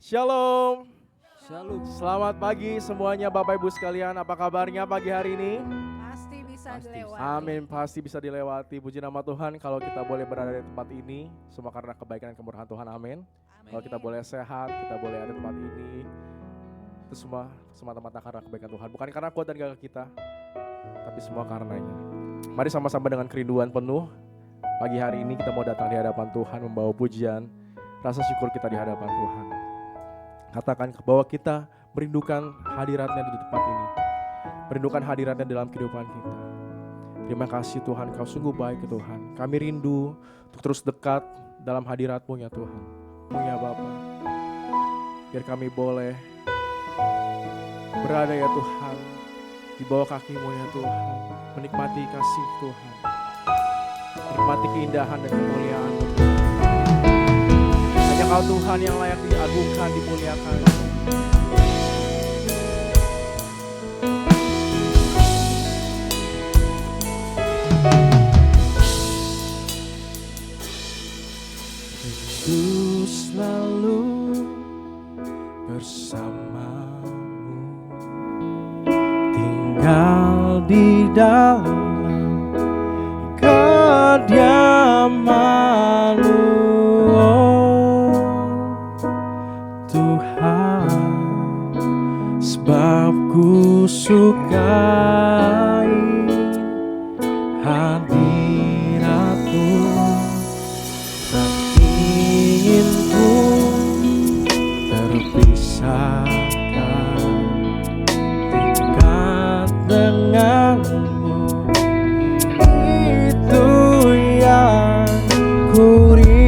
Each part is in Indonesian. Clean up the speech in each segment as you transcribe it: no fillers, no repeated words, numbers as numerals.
Shalom, Shalom. selamat pagi semuanya Bapak Ibu sekalian. Apa kabarnya pagi hari ini? Pasti bisa Pasti. dilewati. Amin, pasti bisa dilewati. Puji nama Tuhan kalau kita boleh berada di tempat ini. Semua karena kebaikan dan kemurahan Tuhan, amin. Kalau kita boleh sehat, kita boleh ada di tempat ini. Itu semua semata-mata karena kebaikan Tuhan. Bukan karena kuat dan gagah kita, tapi semua karenanya. Mari sama-sama dengan kerinduan penuh. Pagi hari ini kita mau datang di hadapan Tuhan, membawa pujian, rasa syukur kita di hadapan Tuhan. Katakan bahwa kita merindukan hadiratnya di tempat ini. Merindukan hadiratnya dalam kehidupan kita. Terima kasih Tuhan, Kau sungguh baik Tuhan. Kami rindu untuk terus dekat dalam hadirat-Mu ya Tuhan. Ya Bapa, biar kami boleh berada ya Tuhan di bawah kaki-Mu ya Tuhan. Menikmati kasih Tuhan. Menikmati keindahan dan kemuliaan-Mu. Hanya Kau Tuhan yang layak diagungkan, dimuliakan. Rindu selalu bersamamu, tinggal di dalam kediaman-Mu. Sebab ku sukai hadirat-Mu, tak ingin ku terpisahkan, dekat denganmu, itu yang ku rindukan.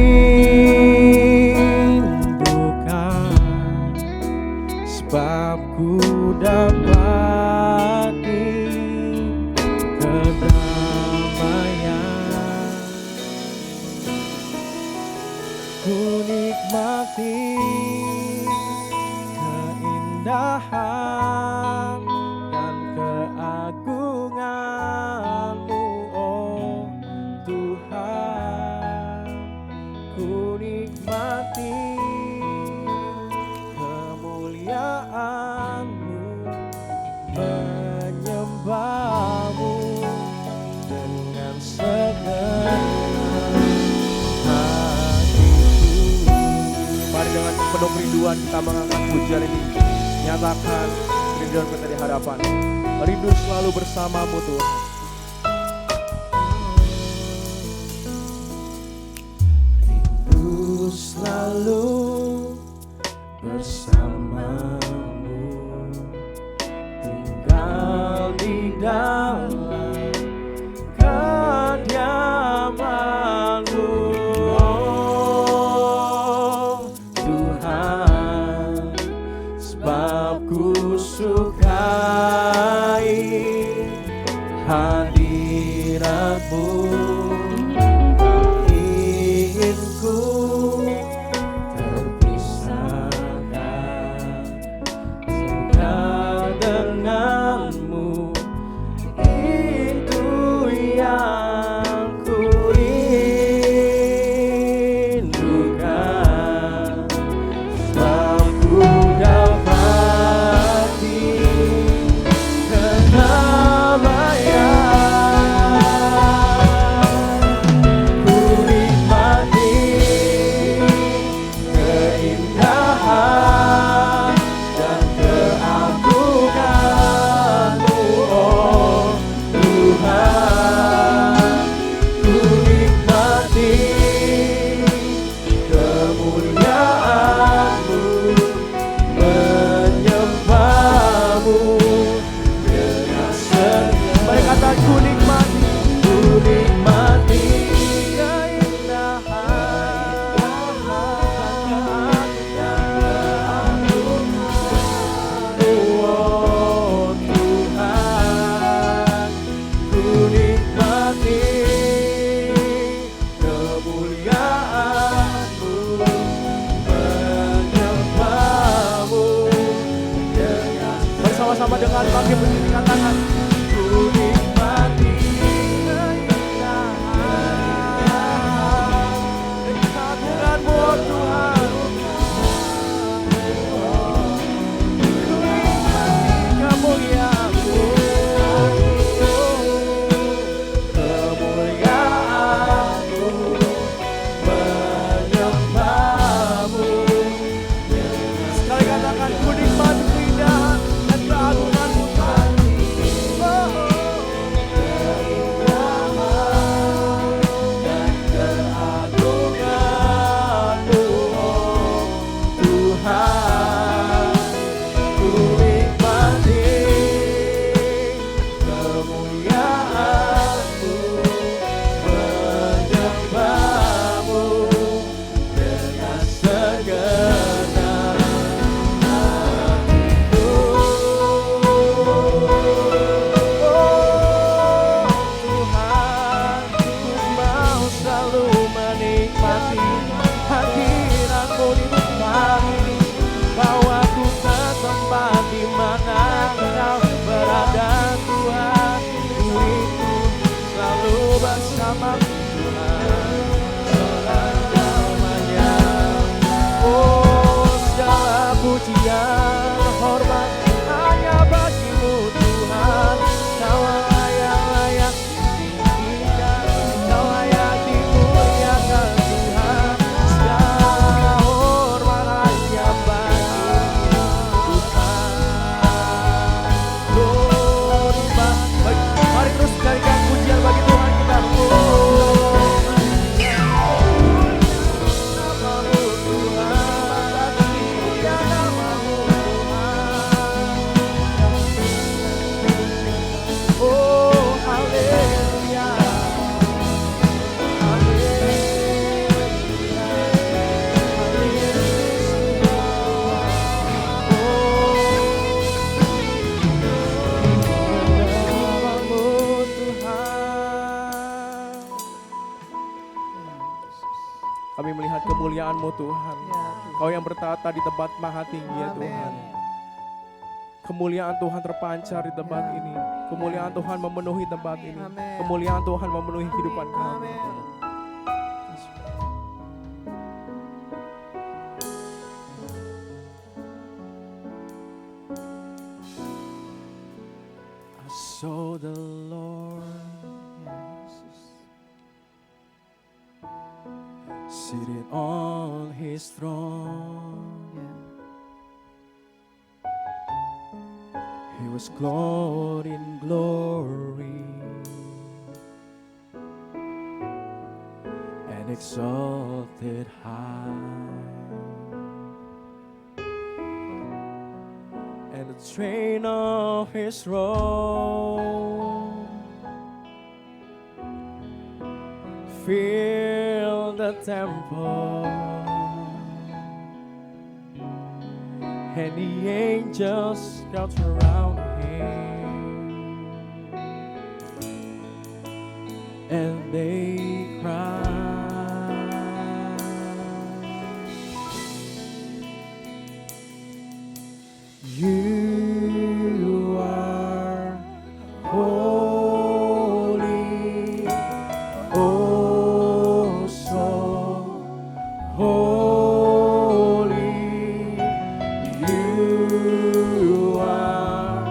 Sebab ku dapati kedamaian, ku nikmati keindahan dan keagungan-Mu, oh Tuhan. Ku nikmati kemuliaan-Mu, menyembah-Mu dengan segenap hatiku. Mari dengan penuh kerinduan kita mengangkat pujian ini, nyatakan kerinduan kita di hadapan. Rindu selalu bersama-Mu Tuhan. Rindu selalu bersamamu, tinggal di dalam kediaman-Mu, oh Tuhan. Sebab ku sukai hadirat-Mu, tak ingin ku terpisahkan, dekat denganmu, itu yang ku rindukan. Sebab ku dapati kedamaian, ku nikmati keindahan dan keagungan-Mu, oh Tuhan. Ku nikmati kemuliaan-Mu, menyembah-Mu dengan segenap. Mari kata ku nikmati keindahan dan keagungan-Mu, oh Tuhan. Ku nikmati kemuliaan-Mu, menyembah-Mu dengan bersama-sama dengan bangkit berdiri katakan, ku nikmati keindahan dan keagungan-Mu, oh Tuhan. Kami melihat kemuliaan-Mu Tuhan. Ya, Kau yang bertata di tempat maha tinggi ya Tuhan. Kemuliaan Tuhan terpancar di tempat ini. Kemuliaan Tuhan memenuhi tempat ini. Kemuliaan Tuhan memenuhi kehidupan kami. I saw the Lord seated on His throne. He was clothed in glory and exalted high, and the train of His robe filled the temple, and the angels crouched around Him, and they cried, You are holy, oh so holy. You are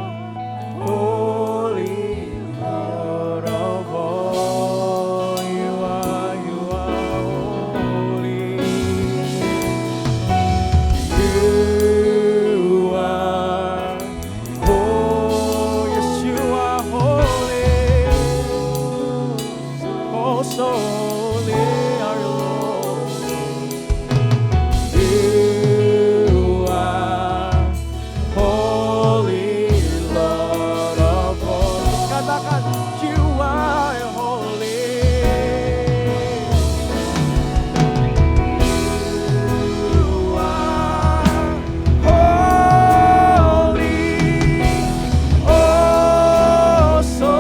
holy, Lord of all. You are holy. You are holy. Yes, you are holy. Oh, so holy are you, Lord. You are holy, Lord of all. Katakan, you are holy. You are holy. Oh, so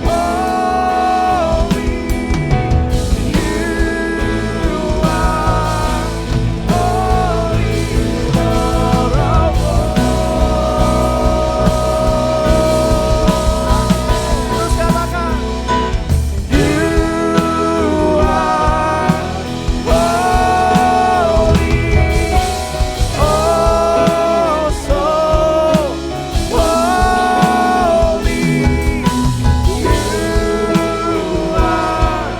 holy. You are holy, Lord of all. Terus katakan, You are holy, oh so holy. You are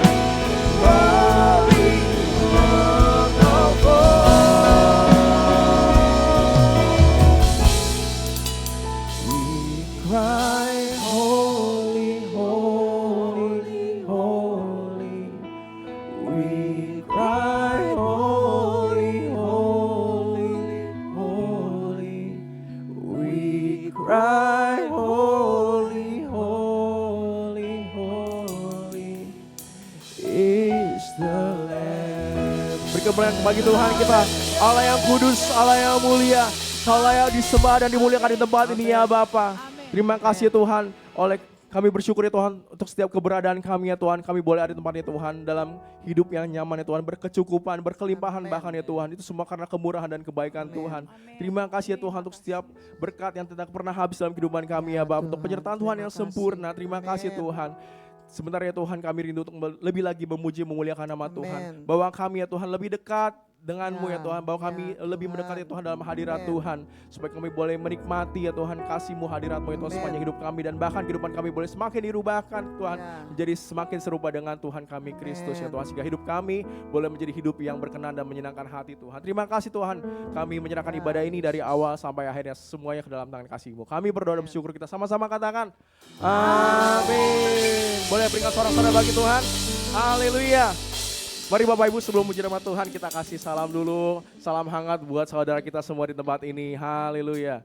holy, Lord of all. We cry, holy, holy, holy. We cry, holy, holy, holy. We cry, holy, holy, holy is the Lamb. Beri kemuliaan bagi Tuhan kita, Allah yang kudus, Allah yang mulia, Allah yang disembah dan dimuliakan di tempat ini ya Bapa. Terima kasih Tuhan, oleh kami bersyukur ya Tuhan untuk setiap keberadaan kami ya Tuhan. Kami boleh ada di tempat ya Tuhan, dalam hidup yang nyaman ya Tuhan, berkecukupan, berkelimpahan bahkan ya Tuhan. Itu semua karena kemurahan dan kebaikan Tuhan. Terima kasih ya Tuhan untuk setiap berkat yang tidak pernah habis dalam kehidupan kami ya Bapa. Untuk penyertaan Tuhan yang sempurna, terima kasih Tuhan. Sebentar ya Tuhan, kami rindu untuk lebih lagi memuji memuliakan nama Tuhan. Bahwa kami ya Tuhan lebih dekat dengan-Mu ya Tuhan, bahwa kami lebih mendekat ya Tuhan dalam hadirat Tuhan, supaya kami boleh menikmati ya Tuhan kasih-Mu, hadirat-Mu ya Tuhan sepanjang hidup kami, dan bahkan kehidupan kami boleh semakin dirubahkan Tuhan, menjadi semakin serupa dengan Tuhan kami Kristus ya Tuhan, sehingga hidup kami boleh menjadi hidup yang berkenan dan menyenangkan hati Tuhan. Terima kasih Tuhan, kami menyerahkan ibadah ini dari awal sampai akhirnya semuanya ke dalam tangan kasih-Mu. Kami berdoa dan bersyukur, kita sama-sama katakan amin. Boleh berikan sorak-sorai bagi Tuhan. Haleluya. Mari Bapak Ibu, sebelum puji nama Tuhan, kita kasih salam dulu. Salam hangat buat saudara kita semua di tempat ini. Haleluya.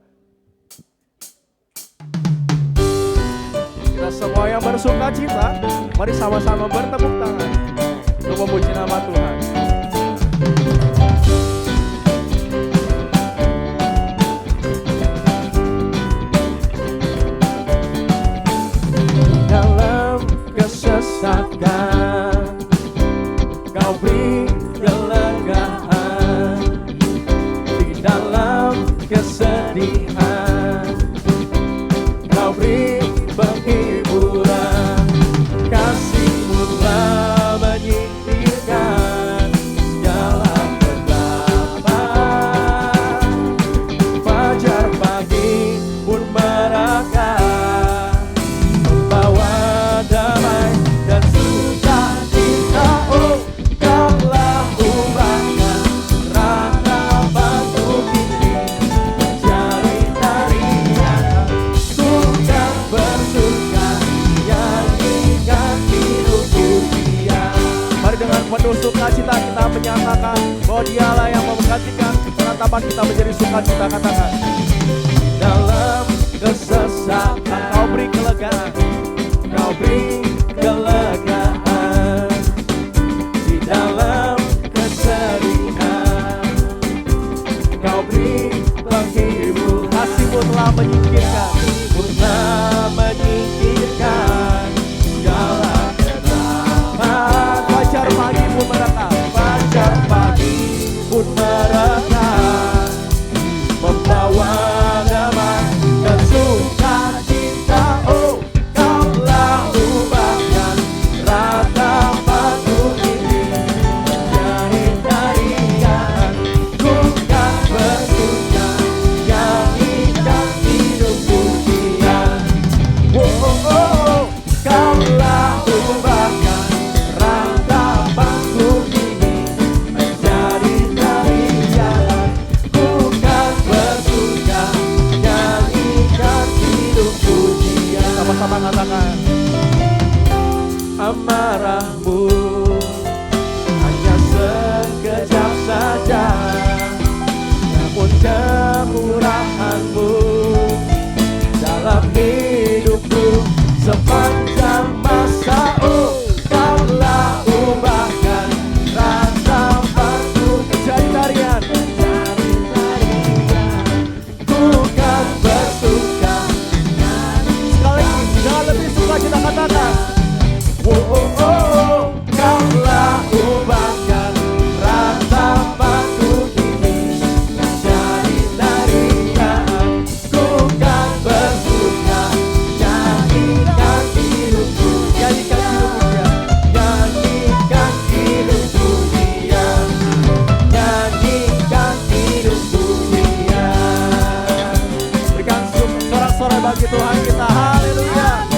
Kita semua yang bersuka cita, mari sama-sama bertepuk tangan untuk memuji nama Tuhan. Dalam kesesatan kau Kau beri kelegaan di dalam kesedihan. Kau beri penghiburan, kasih-Mu telah menyingkirkan segala kegelapan. Fajar pagi pun meraka, membawa damai dan sukacita. Oh, Kaulah ubahkan ratapanku ini menjadi tarian. Ku kan bersuka, nyanyikan hidupku Dia. Mari dengan penuh sukacita kita menyatakan bahwa Dialah yang menggantikan ratapan kita menjadi sukacita. Katakan, dalam kesesakan Kau beri kelegaan, Kau beri kelegaan di dalam kesedihan. Kau beri penghibur, kasih-Mu telah menyingkirkan, telah menyingkirkan segala kegelapan. Fajar pagi pun mereka, fajar pagi pun mereka, membawa damai dan sukacita. Oh, Kaulah ubahkan ratapanku ini menjadi tarian. Ku kan bersuka, nyanyikan hidupku Dia. Oh, oh, oh, Kaulah ubahkan ratapanku ini menjadi tarian. Ku kan bersuka, nyanyikan hidupku Dia. Sama-sama katakan, amarah-Mu hanya sekejap saja, namun kemurahan-Mu dalam hidupku sepanjang masa. Oh, Kaulah ubahkan ratapanku menjadi tarian. Ku kan bersuka. Sekali lagi, jangan lebih suka kita katakan. Oh, oh, oh, Kaulah ubahkan ratapanku ini menjadi tarian. Ku kan bersuka, nyanyikan hidupku, nyanyikan hidupku Dia, nyanyikan hidupku Dia, nyanyikan hidupku Dia. Berikan sorak-sorai bagi Tuhan kita, haleluya.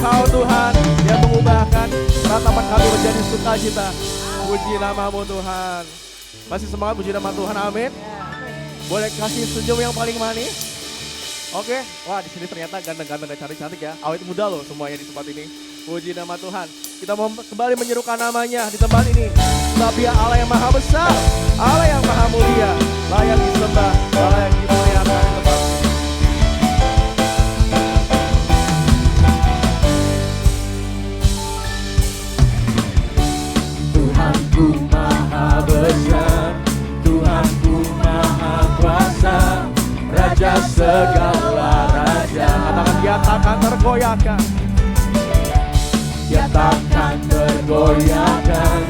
Kau Tuhan yang mengubahkan ratapan kami menjadi sukacita. Puji nama-Mu Tuhan. Masih semangat puji nama Tuhan, amin. Boleh kasih senyum yang paling manis. Oke, wah di sini ternyata ganteng-ganteng dan cantik-cantik ya. Awet muda loh semuanya di tempat ini. Puji nama Tuhan. Kita mau kembali menyerukan namanya di tempat ini. Sebab Dia Allah yang maha besar, Allah yang maha mulia, layak disembah, layak dimuliakan di tempat ini. Tuhanku maha besar, Tuhanku maha kuasa, Raja segala raja. Katakan, Dia takkan tergoyahkan, Dia takkan tergoyahkan,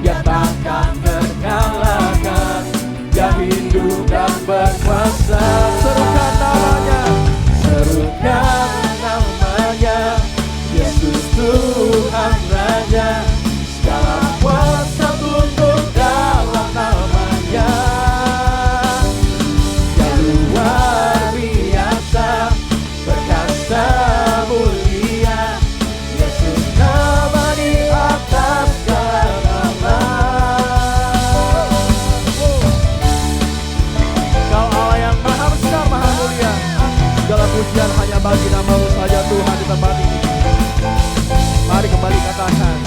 Dia takkan terkalahkan. Dia hidup dan berkuasa. Serukan namanya, serukan namanya, Yesus Tuhan Raja. Segala kuasa tunduk dalam namanya. Dia luar biasa, perkasa mulia, Yesus nama di atas segala nama. Kau Allah yang maha besar, maha mulia, segala pujian hanya bagi nama-Mu saja Tuhan di tempat ini. Mari kembali katakan,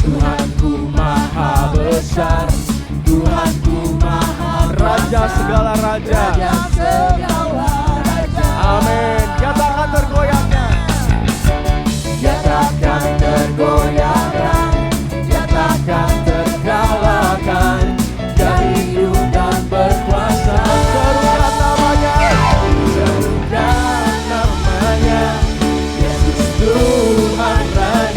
Tuhanku maha besar, Tuhanku maha Raja segala raja, Raja segala raja. Amin. Dia takkan tergoyahkan, Dia takkan tergoyahkan, Dia takkan terkalahkan. Dia hidup dan berkuasa. Serukan namanya, serukan namanya, Yesus Tuhan Raja.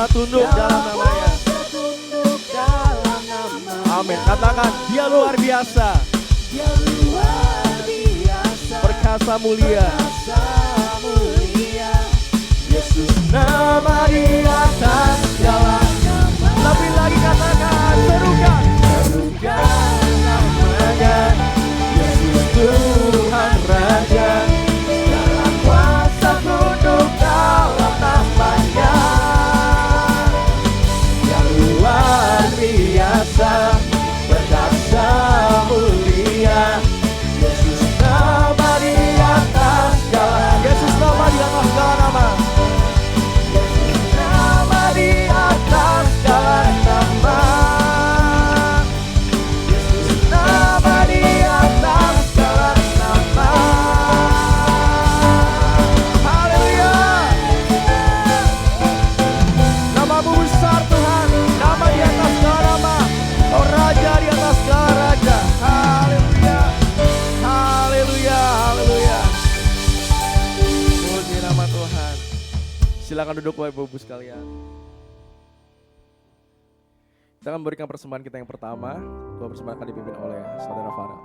kuasa tunduk dalam namanya. Amin. Katakan, dia luar biasa. Dia luar biasa. Perkasa mulia. Yesus nama di atas segala nama. Lebih lagi katakan, serukan. Serukan namanya. Yesus Tuhan Raja. Dalam kuasa tunduk dalam namanya. Dia luar biasa. Perkasa mulia. Yesus nama di atas segala. Yesus nama di atas segala nama. Nama di atas segala nama. Yesus nama di atas segala nama. Haleluya. Namamu besar Tuhan. Nama di atas segala nama. Oh Raja di atas segala raja. Haleluya. Haleluya. Haleluya. Puji nama Tuhan. Silakan duduk Bapak Ibu sekalian. Kita akan memberikan persembahan kita yang pertama. Dua persembahan akan dipimpin oleh Saudara Farel.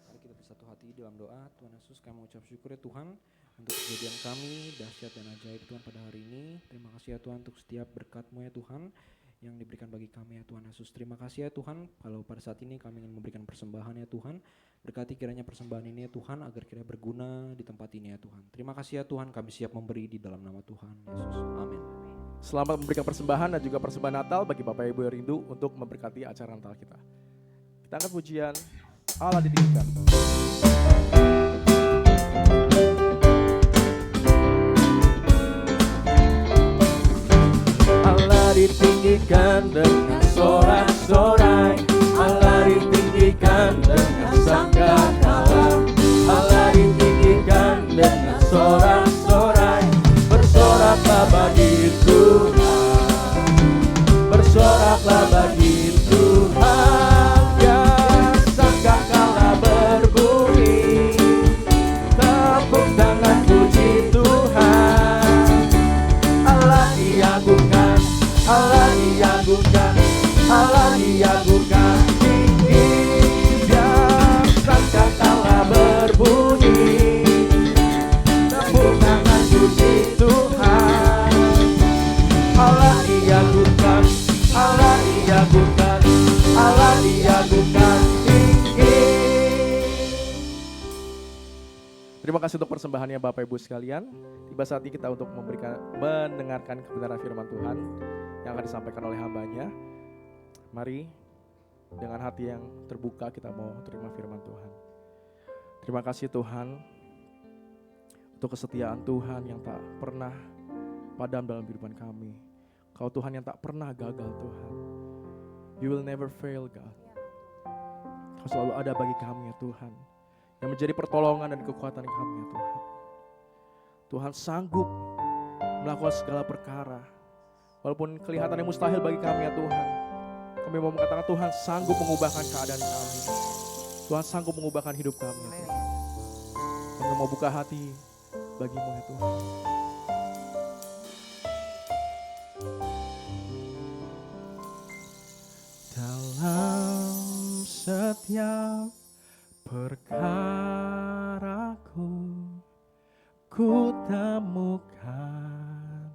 Mari kita bersatu hati dalam doa. Tuhan Yesus, kami mengucap syukur ya Tuhan untuk kejadian kami dahsyat dan ajaib Tuhan pada hari ini. Terima kasih ya Tuhan untuk setiap berkat-Mu ya Tuhan yang diberikan bagi kami ya Tuhan Yesus. Terima kasih ya Tuhan kalau pada saat ini kami ingin memberikan persembahan ya Tuhan. Berkati kiranya persembahan ini ya Tuhan agar kiranya berguna di tempat ini ya Tuhan. Terima kasih ya Tuhan, kami siap memberi di dalam nama Tuhan Yesus. Amin. Selamat memberikan persembahan dan juga persembahan Natal bagi Bapak Ibu yang rindu untuk memberkati acara Natal kita. Kita angkat pujian Allah ditinggikan. Allah ditinggikan dengan sorak-sorai. Allah ditinggikan dengan sangkakala. Allah ditinggikan dengan sorak-sorai. Bersoraklah bagi Tuhan. Bersoraklah bagi Tuhan. Ya sangkakala berbunyi. Tepuk tangan puji Tuhan. Allah diagungkan, Allah diagungkan, Allah diagungkan tinggi. Dia sangkakala berbunyi. Tepuk tangan puji Tuhan. Allah diagungkan, Allah diagungkan, Allah diagungkan tinggi. Terima kasih untuk persembahannya Bapak Ibu sekalian. Tiba saatnya kita untuk mendengarkan kebenaran firman Tuhan yang akan disampaikan oleh hamba-Nya. Mari dengan hati yang terbuka kita mau terima firman Tuhan. Terima kasih Tuhan untuk kesetiaan Tuhan yang tak pernah padam dalam kehidupan kami. Kau Tuhan yang tak pernah gagal Tuhan. You will never fail God. Kau selalu ada bagi kami ya Tuhan. Yang menjadi pertolongan dan kekuatan kami ya Tuhan. Tuhan sanggup melakukan segala perkara. Walaupun kelihatannya mustahil bagi kami ya Tuhan. Kami mau mengatakan Tuhan sanggup mengubahkan keadaan kami. Tuhan sanggup mengubahkan hidup kami ya Tuhan. Kami mau buka hati bagi-Mu ya Tuhan. Dalam setiap perkaraku ku temukan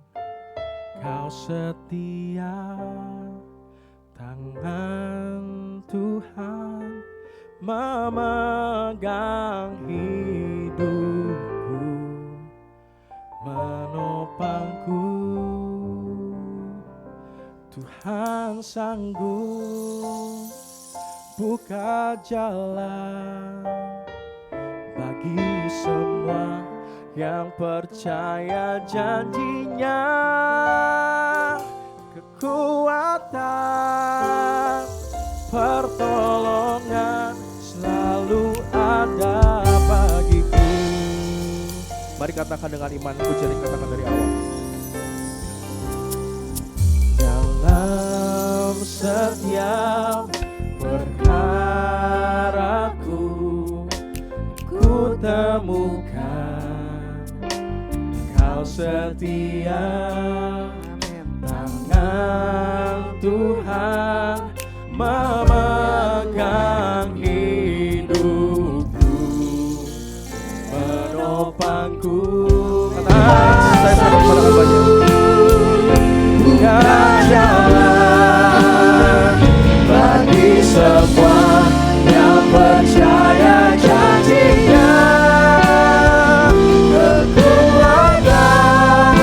Kau setia, tangan Tuhan memegang hidupku, menopangku. Tuhan sanggup buka jalan bagi semua yang percaya janjinya. Kekuatan, pertolongan selalu ada bagiku. Mari katakan dengan iman, pujian yang katakan dari awal. Dalam setiap perkaraku ku temukan Kau setia, Tuhan, Tuhan memegang hidupku, menopangku. Katakan, saya serahkan kepada hamba-Nya. Jalan bagi semua yang percaya janji-Nya, kekuatan,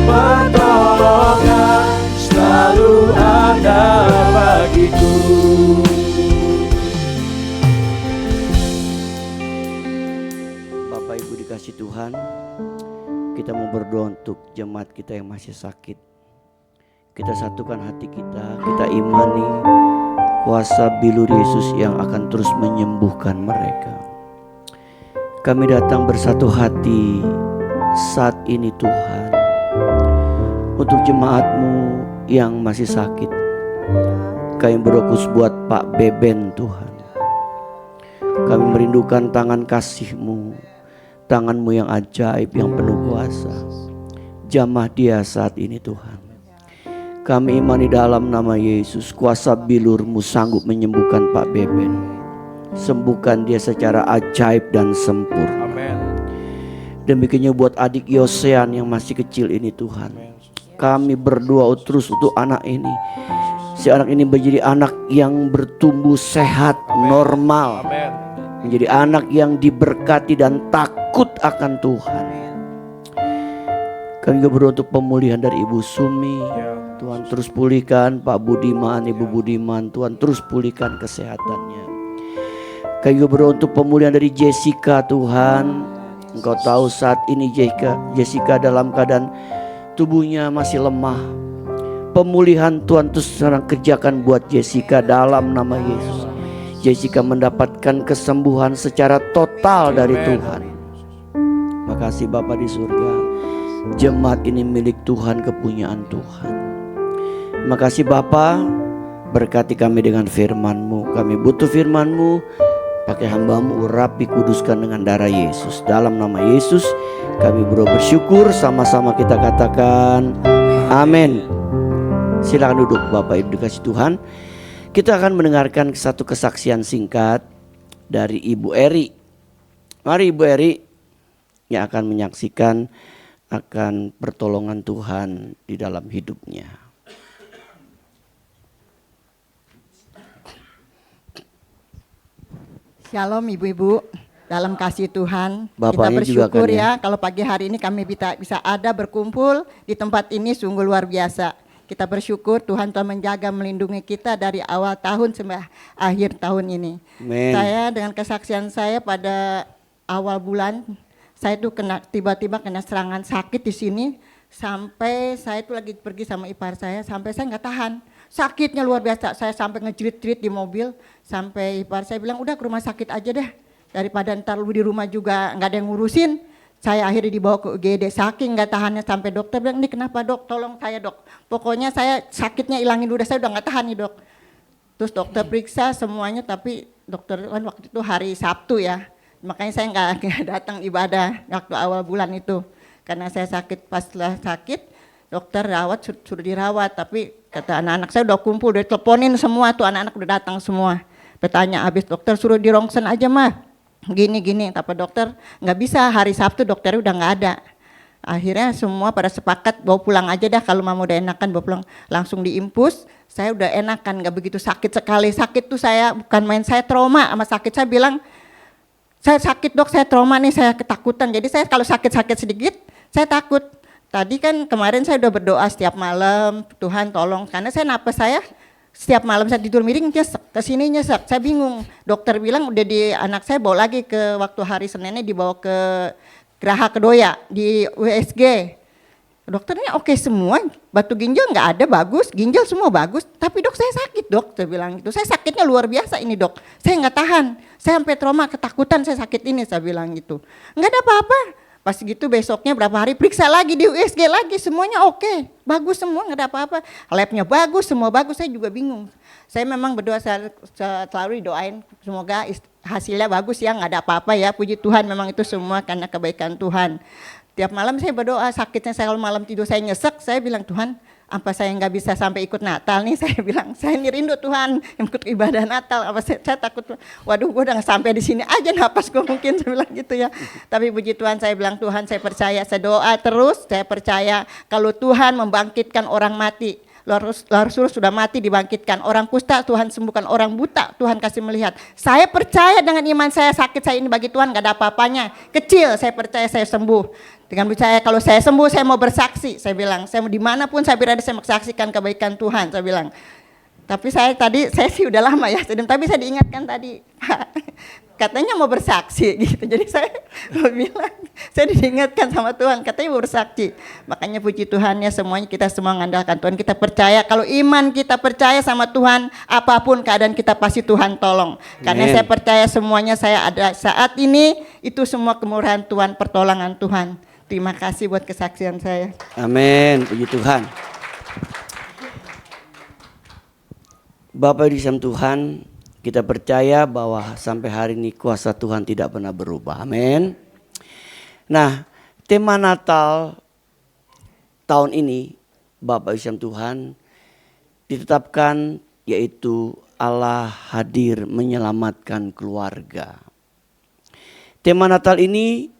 pertolongan selalu ada bagiku. Bapak Ibu dikasih Tuhan, kita mau berdoa untuk jemaat kita yang masih sakit. Kita satukan hati kita imani kuasa bilur Yesus yang akan terus menyembuhkan mereka. Kami datang bersatu hati saat ini Tuhan, untuk jemaat-Mu yang masih sakit. Kami berfokus buat Pak Beben Tuhan. Kami merindukan tangan kasih-Mu, tangan-Mu yang ajaib, yang penuh kuasa. Jamah dia saat ini Tuhan. Kami imani dalam nama Yesus, kuasa bilur-Mu sanggup menyembuhkan Pak Beben. Sembuhkan dia secara ajaib dan sempurna. Amin. Demikiannya buat adik Yosean yang masih kecil ini Tuhan. Kami berdoa terus untuk anak ini. Si anak ini menjadi anak yang bertumbuh sehat, normal. Amin. Menjadi anak yang diberkati dan takut akan Tuhan. Kami juga berdoa untuk pemulihan dari Ibu Sumi. Tuhan terus pulihkan Pak Budiman, Ibu Budiman. Tuhan terus pulihkan kesehatannya. Kami juga berdoa untuk pemulihan dari Jessica Tuhan. Engkau tahu saat ini Jessica dalam keadaan tubuhnya masih lemah. Pemulihan Tuhan terus sedang kerjakan buat Jessica dalam nama Yesus. Jessica mendapatkan kesembuhan secara total dari Tuhan. Makasih Bapa di surga. Jemaat ini milik Tuhan, kepunyaan Tuhan. Makasih Bapa, berkati kami dengan firman-Mu. Kami butuh firman-Mu, pakai hamba-Mu, urapi, kuduskan dengan darah Yesus. Dalam nama Yesus kami bersyukur, sama-sama kita katakan amin. Silakan duduk Bapak Ibu dikasih Tuhan. Kita akan mendengarkan satu kesaksian singkat dari Ibu Eri. Mari Ibu Eri yang akan menyaksikan akan pertolongan Tuhan di dalam hidupnya. Shalom ibu-ibu, dalam kasih Tuhan. Bapaknya kita juga bersyukur kan ya. kalau pagi hari ini kami bisa ada berkumpul di tempat ini sungguh luar biasa. Kita bersyukur Tuhan telah menjaga melindungi kita dari awal tahun sampai akhir tahun ini. Amen. Saya dengan kesaksian saya pada awal bulan, saya tuh tiba-tiba kena serangan sakit di sini. Sampai saya tuh lagi pergi sama ipar saya, sampai saya nggak tahan. Sakitnya luar biasa, saya sampai ngejerit-jerit di mobil. Sampai ipar saya bilang udah ke rumah sakit aja deh, daripada ntar lu di rumah juga nggak ada yang ngurusin. Saya akhirnya dibawa ke UGD, saking nggak tahannya sampai dokter bilang, ini kenapa dok, tolong saya dok. Pokoknya saya sakitnya ilangin udah, saya udah nggak tahan nih dok. Terus dokter periksa semuanya, tapi dokter kan waktu itu hari Sabtu ya. Makanya saya nggak datang ibadah waktu awal bulan itu. Karena saya sakit, pas setelah sakit dokter rawat, suruh dirawat. Tapi kata anak-anak saya udah kumpul, udah teleponin semua tuh, anak-anak udah datang semua. Bertanya habis, dokter suruh di rongsen aja mah. Gini, tapi dokter nggak bisa, hari Sabtu dokternya udah nggak ada. Akhirnya semua pada sepakat bawa pulang aja dah, kalau mama udah enakan bawa pulang. Langsung diimpus, saya udah enakan, nggak begitu sakit sekali. Sakit tuh saya bukan main, saya trauma sama sakit. Saya bilang, saya sakit dok, saya trauma nih, saya ketakutan. Jadi saya kalau sakit-sakit sedikit, saya takut. Tadi kan kemarin saya udah berdoa setiap malam, Tuhan tolong, karena saya napas saya setiap malam saya tidur miring nyesek, kesini nyesek, saya bingung. Dokter bilang udah di anak saya bawa lagi ke waktu hari Seninnya dibawa ke Geraha Kedoya di USG. Dokternya oke semua, batu ginjal nggak ada, bagus, ginjal semua bagus, tapi dok saya sakit dok, saya bilang gitu. Saya sakitnya luar biasa ini dok, saya nggak tahan, saya sampai trauma, ketakutan saya sakit ini, saya bilang gitu. Nggak ada apa-apa. Pas gitu besoknya berapa hari periksa lagi di USG lagi, semuanya oke, bagus semua, nggak ada apa-apa. Labnya bagus, semua bagus, saya juga bingung. Saya memang berdoa selalu doain semoga hasilnya bagus ya, nggak ada apa-apa ya, puji Tuhan memang itu semua karena kebaikan Tuhan. Tiap malam saya berdoa, sakitnya saya kalau malam tidur saya nyesek, saya bilang Tuhan apa saya nggak bisa sampai ikut Natal nih, saya bilang, saya ini rindu Tuhan ikut ibadah Natal, apa saya takut, waduh gue udah sampai di sini aja napas gue mungkin, saya bilang gitu ya. Tapi puji Tuhan, saya bilang Tuhan saya percaya, saya doa terus, saya percaya kalau Tuhan membangkitkan orang mati, Lazarus sudah mati dibangkitkan, orang kusta Tuhan sembuhkan, orang buta Tuhan kasih melihat. Saya percaya dengan iman saya, sakit saya ini bagi Tuhan gak ada apa-apanya, kecil saya percaya saya sembuh. Dengan percaya kalau saya sembuh saya mau bersaksi, saya bilang, saya mau dimanapun saya berada saya mensaksikan kebaikan Tuhan, saya bilang. Tapi saya sih udah lama ya, tapi saya diingatkan tadi, Pak, katanya mau bersaksi gitu. Jadi saya bilang, saya diingatkan sama Tuhan, katanya mau bersaksi. Makanya puji Tuhan ya, semuanya kita semua mengandalkan Tuhan. Kita percaya, kalau iman kita percaya sama Tuhan, apapun keadaan kita pasti Tuhan tolong. Karena saya percaya semuanya saya ada saat ini, itu semua kemurahan Tuhan, pertolongan Tuhan. Terima kasih buat kesaksian saya. Amin, puji Tuhan. Bapak di dalam Tuhan, kita percaya bahwa sampai hari ini kuasa Tuhan tidak pernah berubah. Amin. Nah, tema Natal tahun ini, Bapak di dalam Tuhan, ditetapkan yaitu Allah hadir menyelamatkan keluarga. Tema Natal ini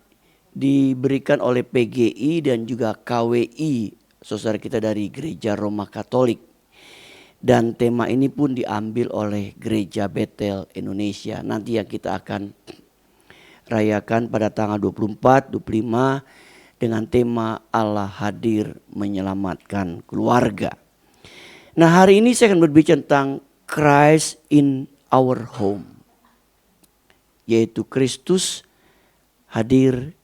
diberikan oleh PGI dan juga KWI, saudara kita dari Gereja Roma Katolik. Dan tema ini pun diambil oleh Gereja Betel Indonesia. Nanti yang kita akan rayakan pada tanggal 24, 25 dengan tema Allah hadir menyelamatkan keluarga. Nah, hari ini saya akan berbicara tentang Christ in our home. Yaitu Kristus hadir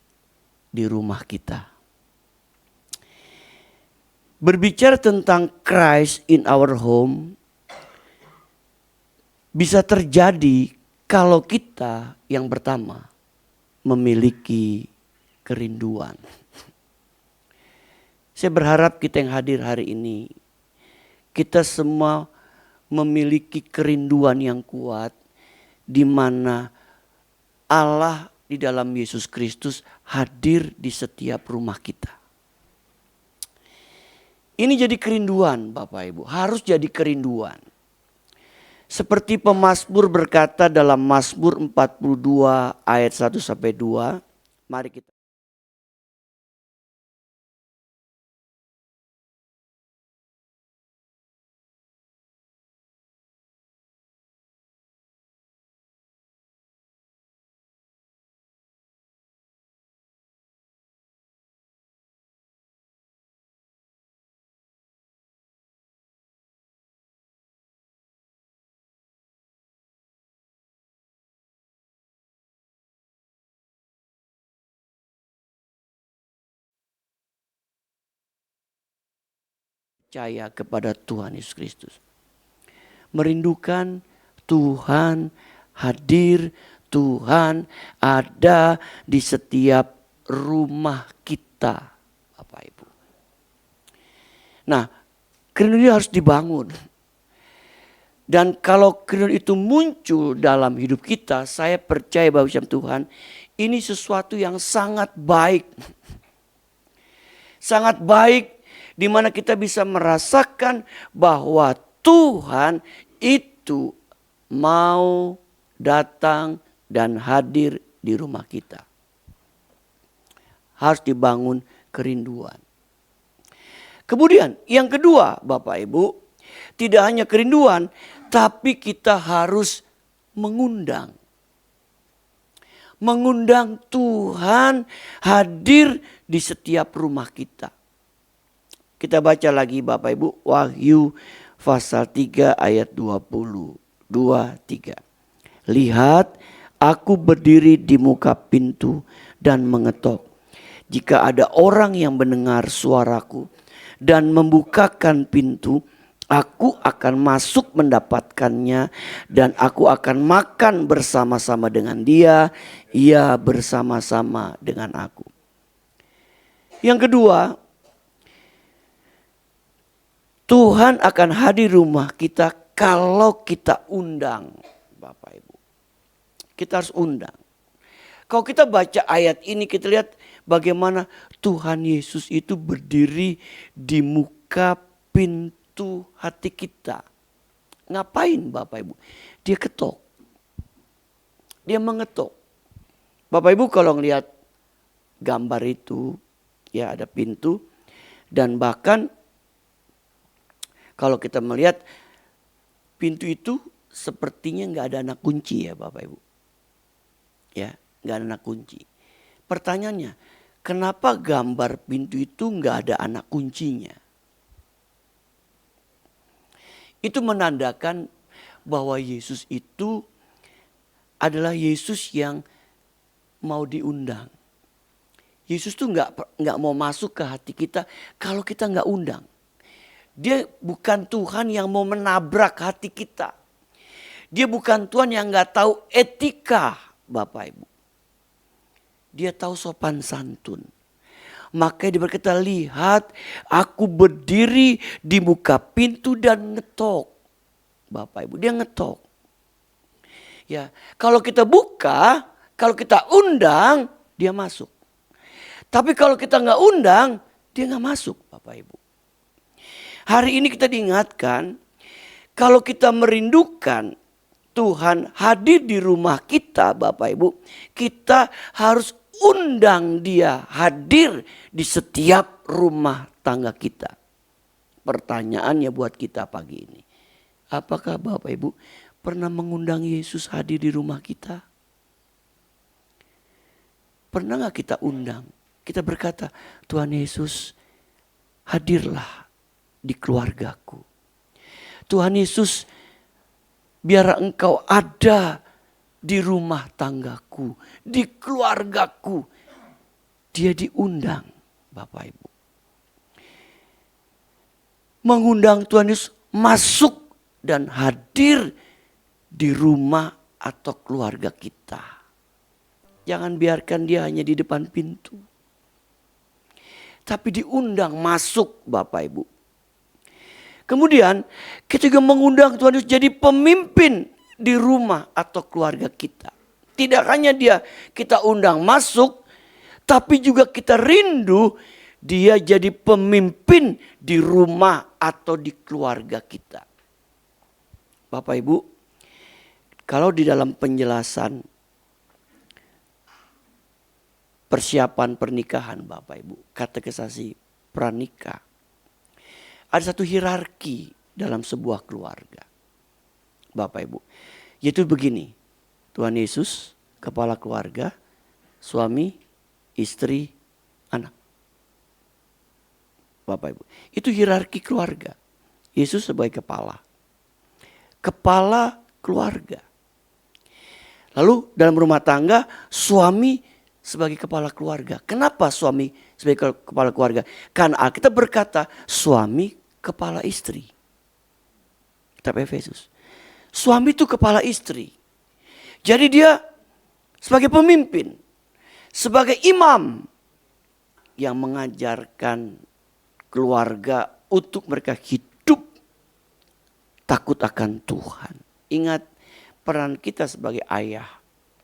di rumah kita. Berbicara tentang Christ in our home bisa terjadi kalau kita yang pertama memiliki kerinduan. Saya berharap kita yang hadir hari ini, kita semua memiliki kerinduan yang kuat di mana Allah di dalam Yesus Kristus hadir di setiap rumah kita. Ini jadi kerinduan Bapak Ibu, harus jadi kerinduan. Seperti pemazmur berkata dalam Mazmur 42 ayat 1 sampai 2, mari kita percaya kepada Tuhan Yesus Kristus. Merindukan Tuhan hadir, Tuhan ada di setiap rumah kita, Bapak Ibu. Nah, kerinduan harus dibangun. Dan kalau kerinduan itu muncul dalam hidup kita, saya percaya bahwa Tuhan, ini sesuatu yang sangat baik. Sangat baik, di mana kita bisa merasakan bahwa Tuhan itu mau datang dan hadir di rumah kita. Harus dibangun kerinduan. Kemudian yang kedua Bapak Ibu, tidak hanya kerinduan, tapi kita harus mengundang. Mengundang Tuhan hadir di setiap rumah kita. Kita baca lagi Bapak Ibu, Wahyu pasal 3 ayat 20. 2-3. Lihat, aku berdiri di muka pintu dan mengetok. Jika ada orang yang mendengar suaraku dan membukakan pintu, aku akan masuk mendapatkannya dan aku akan makan bersama-sama dengan dia, ia bersama-sama dengan aku. Yang kedua, Tuhan akan hadir rumah kita kalau kita undang, Bapak Ibu. Kita harus undang. Kalau kita baca ayat ini, kita lihat bagaimana Tuhan Yesus itu berdiri di muka pintu hati kita. Ngapain Bapak Ibu? Dia ketok. Dia mengetok. Bapak Ibu kalau ngelihat gambar itu, ya ada pintu. Dan bahkan kalau kita melihat pintu itu sepertinya nggak ada anak kunci ya Bapak Ibu. Ya, nggak ada anak kunci. Pertanyaannya, kenapa gambar pintu itu nggak ada anak kuncinya? Itu menandakan bahwa Yesus itu adalah Yesus yang mau diundang. Yesus tuh nggak mau masuk ke hati kita kalau kita nggak undang. Dia bukan Tuhan yang mau menabrak hati kita. Dia bukan Tuhan yang nggak tahu etika, Bapak Ibu. Dia tahu sopan santun. Makanya dia berkata, lihat aku berdiri di muka pintu dan ngetok. Bapak Ibu, dia ngetok. Ya, kalau kita buka, kalau kita undang, dia masuk. Tapi kalau kita nggak undang, dia nggak masuk, Bapak Ibu. Hari ini kita diingatkan, kalau kita merindukan Tuhan hadir di rumah kita, Bapak Ibu, kita harus undang dia hadir di setiap rumah tangga kita. Pertanyaannya buat kita pagi ini, apakah Bapak Ibu pernah mengundang Yesus hadir di rumah kita? Pernah gak kita undang? Kita berkata, Tuhan Yesus hadirlah di keluargaku. Tuhan Yesus biar engkau ada di rumah tanggaku, di keluargaku. Dia diundang Bapak Ibu. Mengundang Tuhan Yesus masuk dan hadir di rumah atau keluarga kita. Jangan biarkan dia hanya di depan pintu. Tapi diundang masuk Bapak Ibu. Kemudian kita juga mengundang Tuhan Yesus jadi pemimpin di rumah atau keluarga kita. Tidak hanya dia kita undang masuk, tapi juga kita rindu dia jadi pemimpin di rumah atau di keluarga kita. Bapak Ibu, kalau di dalam penjelasan persiapan pernikahan Bapak Ibu, katekisasi pranikah, ada satu hierarki dalam sebuah keluarga. Bapak Ibu, yaitu begini, Tuhan Yesus, kepala keluarga, suami, istri, anak. Bapak Ibu, itu hierarki keluarga. Yesus sebagai kepala. Kepala keluarga. Lalu dalam rumah tangga, suami sebagai kepala keluarga. Kenapa suami sebagai kepala keluarga? Karena Alkitab berkata, suami kepala istri. Kitab Efesus. Suami itu kepala istri. Jadi dia sebagai pemimpin, sebagai imam yang mengajarkan keluarga untuk mereka hidup takut akan Tuhan. Ingat peran kita sebagai ayah,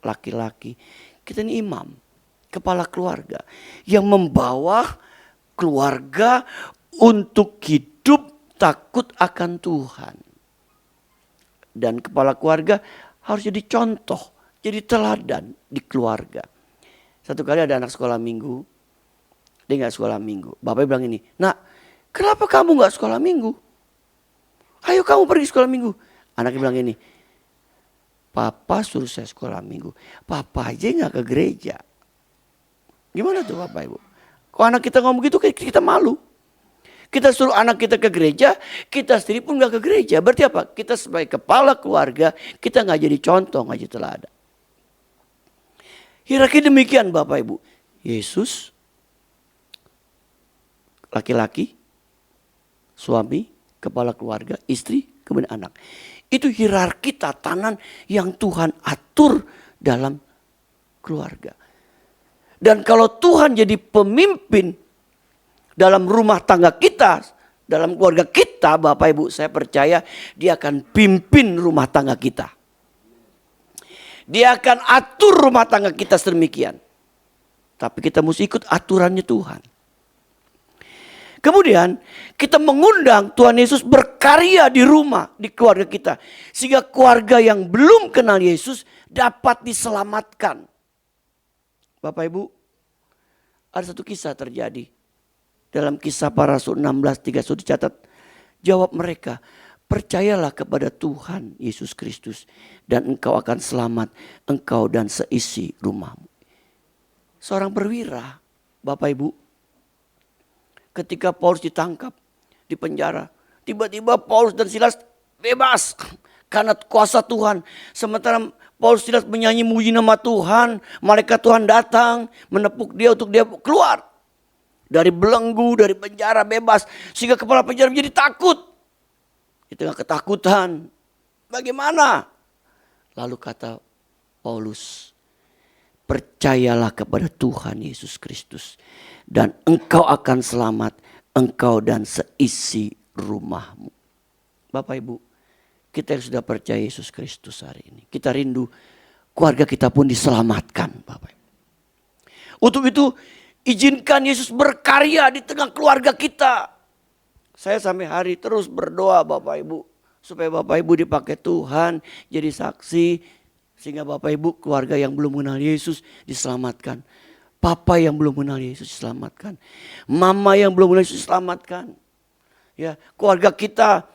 laki-laki. Kita ini imam, kepala keluarga yang membawa keluarga untuk hidup takut akan Tuhan. Dan kepala keluarga harus jadi contoh, jadi teladan di keluarga. Satu kali ada anak sekolah minggu, dia gak sekolah minggu. Bapaknya bilang ini, nak kenapa kamu gak sekolah minggu? Ayo kamu pergi sekolah minggu. Anaknya bilang ini, Papa suruh saya sekolah minggu, Papa aja gak ke gereja. Gimana tuh Bapak Ibu? Kalau anak kita ngomong gitu kita malu. Kita suruh anak kita ke gereja, kita sendiri pun gak ke gereja. Berarti apa? Kita sebagai kepala keluarga, kita gak jadi contoh, gak jadi teladan. Hierarki demikian Bapak Ibu. Yesus, laki-laki, suami, kepala keluarga, istri, kemudian anak. Itu hierarki tatanan yang Tuhan atur dalam keluarga. Dan kalau Tuhan jadi pemimpin dalam rumah tangga kita, dalam keluarga kita, Bapak Ibu, saya percaya dia akan pimpin rumah tangga kita. Dia akan atur rumah tangga kita sedemikian. Tapi kita mesti ikut aturannya Tuhan. Kemudian kita mengundang Tuhan Yesus berkarya di rumah, di keluarga kita. Sehingga keluarga yang belum kenal Yesus dapat diselamatkan. Bapak Ibu, ada satu kisah terjadi. Dalam Kisah Para Rasul 16:3 sudah dicatat. Jawab mereka, percayalah kepada Tuhan Yesus Kristus dan engkau akan selamat, engkau dan seisi rumahmu. Seorang perwira, Bapak Ibu, ketika Paulus ditangkap di penjara, tiba-tiba Paulus dan Silas bebas karena kuasa Tuhan. Sementara Paulus Silas menyanyi muji nama Tuhan, malaikat Tuhan datang menepuk dia untuk dia keluar dari belenggu, dari penjara, bebas. Sehingga kepala penjara menjadi takut. Di tengah ketakutan, bagaimana? Lalu kata Paulus, percayalah kepada Tuhan Yesus Kristus dan engkau akan selamat, engkau dan seisi rumahmu. Bapak Ibu, kita yang sudah percaya Yesus Kristus hari ini, kita rindu keluarga kita pun diselamatkan, Bapak Ibu. Untuk itu izinkan Yesus berkarya di tengah keluarga kita. Saya sampai hari terus berdoa Bapak Ibu, supaya Bapak Ibu dipakai Tuhan jadi saksi, sehingga Bapak Ibu keluarga yang belum mengenal Yesus diselamatkan. Papa yang belum mengenal Yesus diselamatkan. Mama yang belum mengenal Yesus diselamatkan. Ya, keluarga kita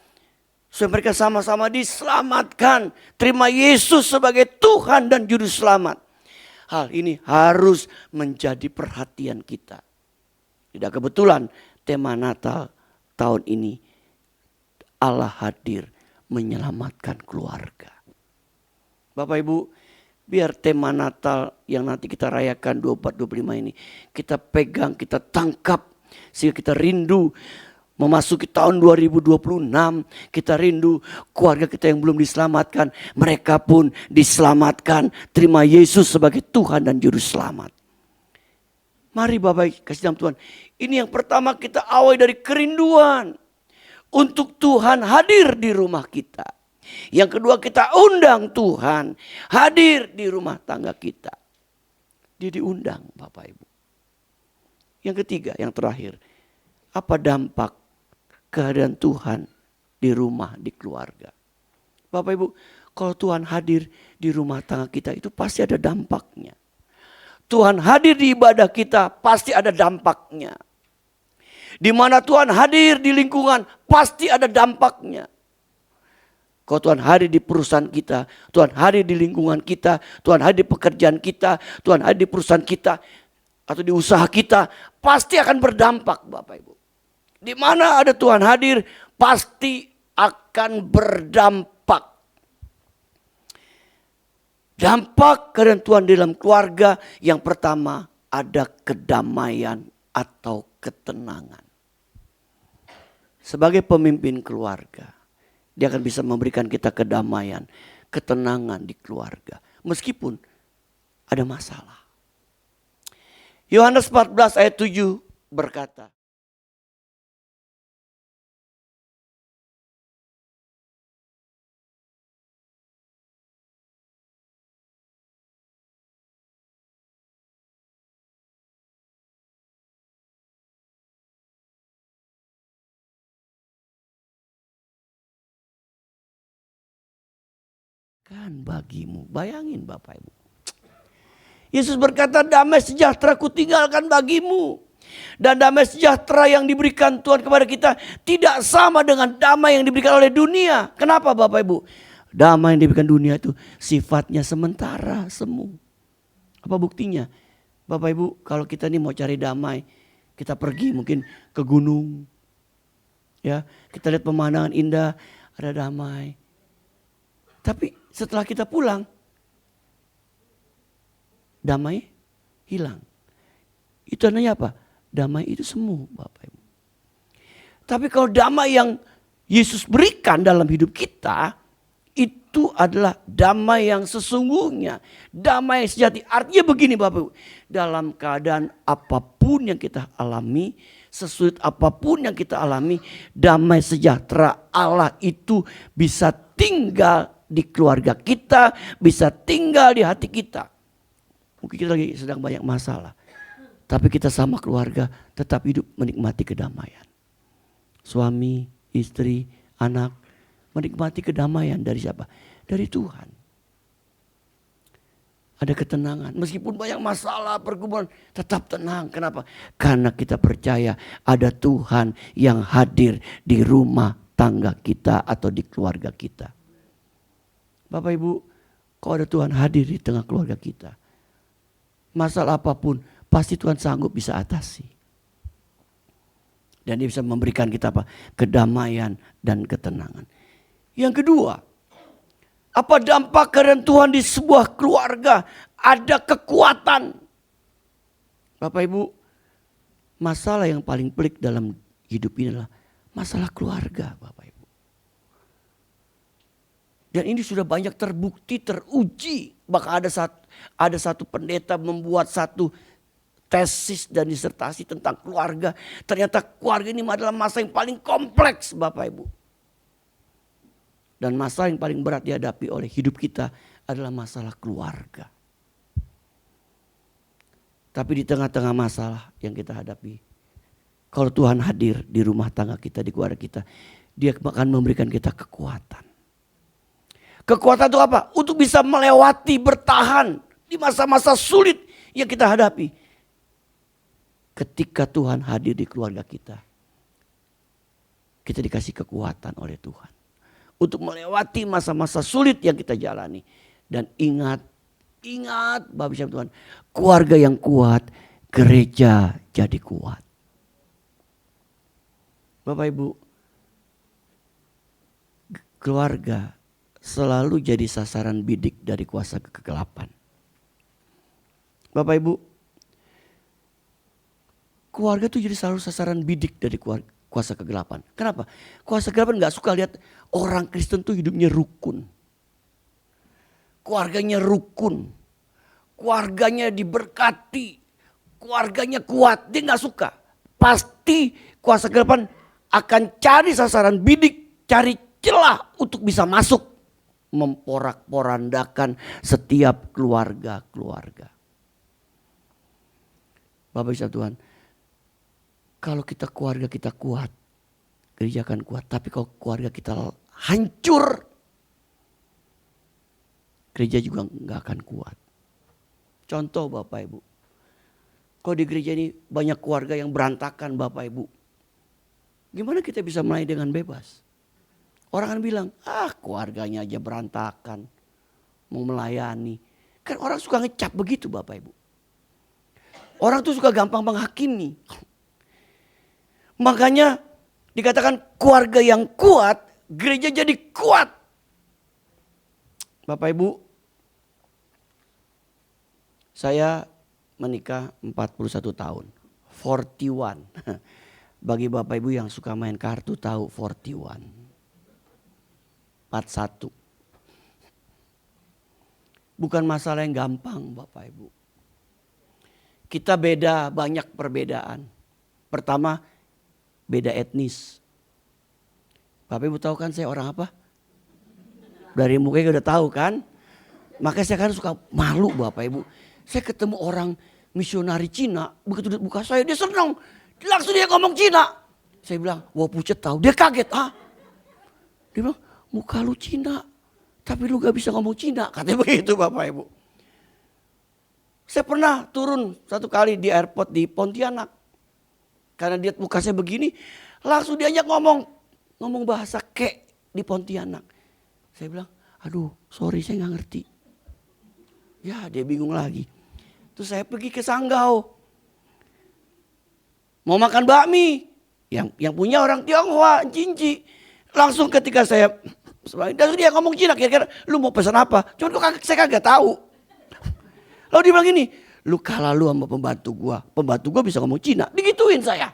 supaya mereka sama-sama diselamatkan. Terima Yesus sebagai Tuhan dan Juru Selamat. Hal ini harus menjadi perhatian kita. Tidak kebetulan tema Natal tahun ini Allah hadir menyelamatkan keluarga. Bapak Ibu, biar tema Natal yang nanti kita rayakan 24-25 ini kita pegang, kita tangkap sehingga kita rindu memasuki tahun 2026. Kita rindu keluarga kita yang belum diselamatkan, mereka pun diselamatkan. Terima Yesus sebagai Tuhan dan Juru Selamat. Mari Bapak kasih dalam Tuhan. Ini yang pertama kita awali dari kerinduan untuk Tuhan hadir di rumah kita. Yang kedua kita undang Tuhan hadir di rumah tangga kita. Dia diundang Bapak Ibu. Yang ketiga, yang terakhir. Apa dampak kehadiran Tuhan di rumah, di keluarga? Bapak Ibu, kalau Tuhan hadir di rumah tangga kita itu pasti ada dampaknya. Tuhan hadir di ibadah kita pasti ada dampaknya. Di mana Tuhan hadir di lingkungan pasti ada dampaknya. Kalau Tuhan hadir di perusahaan kita, Tuhan hadir di lingkungan kita, Tuhan hadir di pekerjaan kita, Tuhan hadir di perusahaan kita atau di usaha kita, pasti akan berdampak Bapak Ibu. Di mana ada Tuhan hadir pasti akan berdampak. Dampak kehadiran Tuhan dalam keluarga yang pertama ada kedamaian atau ketenangan. Sebagai pemimpin keluarga, dia akan bisa memberikan kita kedamaian, ketenangan di keluarga. Meskipun ada masalah. Yohanes 14 ayat 7 berkata, kan bagimu. Bayangin Bapak Ibu. Yesus berkata, damai sejahtera kutinggalkan bagimu. Dan damai sejahtera yang diberikan Tuhan kepada kita tidak sama dengan damai yang diberikan oleh dunia. Kenapa Bapak Ibu? Damai yang diberikan dunia itu sifatnya sementara, semu. Apa buktinya? Bapak Ibu, kalau kita ini mau cari damai, kita pergi mungkin ke gunung. Ya, kita lihat pemandangan indah, ada damai. Tapi setelah kita pulang, damai hilang. Itu artinya apa? Damai itu semu Bapak Ibu. Tapi kalau damai yang Yesus berikan dalam hidup kita, itu adalah damai yang sesungguhnya. Damai yang sejati. Artinya begini Bapak Ibu. Dalam keadaan apapun yang kita alami, sesulit apapun yang kita alami, damai sejahtera Allah itu bisa tinggal di keluarga kita, bisa tinggal di hati kita. Mungkin kita lagi sedang banyak masalah, tapi kita sama keluarga tetap hidup menikmati kedamaian. suami, istri, anak menikmati kedamaian dari siapa? Dari Tuhan. Ada ketenangan. Meskipun banyak masalah, pergumulan, tetap tenang. Kenapa? Karena kita percaya ada Tuhan yang hadir di rumah tangga kita atau di keluarga kita. Bapak Ibu, kalau ada Tuhan hadir di tengah keluarga kita, masalah apapun pasti Tuhan sanggup bisa atasi. Dan dia bisa memberikan kita apa? Kedamaian dan ketenangan. Yang kedua, apa dampak kehadiran Tuhan di sebuah keluarga? Ada kekuatan. Bapak Ibu, masalah yang paling pelik dalam hidup ini adalah masalah keluarga, Bapak Ibu. Dan ini sudah banyak terbukti, teruji. Bahkan ada satu pendeta membuat satu tesis dan disertasi tentang keluarga. Ternyata keluarga ini adalah masalah yang paling kompleks, Bapak Ibu. Dan masalah yang paling berat dihadapi oleh hidup kita adalah masalah keluarga. Tapi di tengah-tengah masalah yang kita hadapi, kalau Tuhan hadir di rumah tangga kita, di keluarga kita, Dia akan memberikan kita kekuatan. Kekuatan itu apa? Untuk bisa melewati, bertahan di masa-masa sulit yang kita hadapi. Ketika Tuhan hadir di keluarga kita, kita dikasih kekuatan oleh Tuhan untuk melewati masa-masa sulit yang kita jalani. Dan ingat Bapak Ibu Tuhan, keluarga yang kuat, gereja jadi kuat. Bapak Ibu, keluarga selalu jadi sasaran bidik dari kuasa kegelapan. Bapak Ibu, keluarga itu jadi selalu sasaran bidik dari kuasa kegelapan. Kenapa? Kuasa kegelapan gak suka lihat orang Kristen tuh hidupnya rukun. Keluarganya rukun. Keluarganya diberkati. Keluarganya kuat. Dia gak suka. Pasti kuasa kegelapan akan cari sasaran bidik. Cari celah untuk bisa masuk. Memporak-porandakan setiap keluarga-keluarga. Bapak Ibu Tuhan, kalau keluarga kita kuat, gereja akan kuat. Tapi kalau keluarga kita hancur, gereja juga nggak akan kuat. Contoh Bapak Ibu, kalau di gereja ini banyak keluarga yang berantakan Bapak Ibu, gimana kita bisa melayani dengan bebas? Orang kan bilang, keluarganya aja berantakan, mau melayani. Kan orang suka ngecap begitu Bapak Ibu. Orang tuh suka gampang menghakimi. Makanya dikatakan keluarga yang kuat, gereja jadi kuat. Bapak Ibu, saya menikah 41 tahun. 41. Bagi Bapak Ibu yang suka main kartu tahu 41. 41. Bukan masalah yang gampang Bapak Ibu. Kita beda, banyak perbedaan. Pertama, beda etnis. Bapak Ibu tahu kan saya orang apa? Dari mukanya udah tahu kan? Makanya saya kan suka malu Bapak Ibu. Saya ketemu orang misionari Cina, begitu dia buka saya dia senang. Langsung dia ngomong Cina. Saya bilang, wah pucet tahu. Dia kaget, Dia bilang, muka lu Cina, tapi lu gak bisa ngomong Cina. Katanya begitu Bapak Ibu. Saya pernah turun satu kali di airport di Pontianak. Karena dia muka saya begini, langsung diajak ngomong bahasa kek di Pontianak. Saya bilang, aduh sorry saya gak ngerti. Ya dia bingung lagi. Terus saya pergi ke Sanggau. Mau makan bakmi. Yang punya orang Tionghoa, Cinci. Langsung ketika saya, langsung dia ngomong Cina, kira-kira lu mau pesan apa? Cuma saya kagak tahu. Lalu dia bilang gini, lu kalah lu sama pembantu gua bisa ngomong Cina, digituin saya.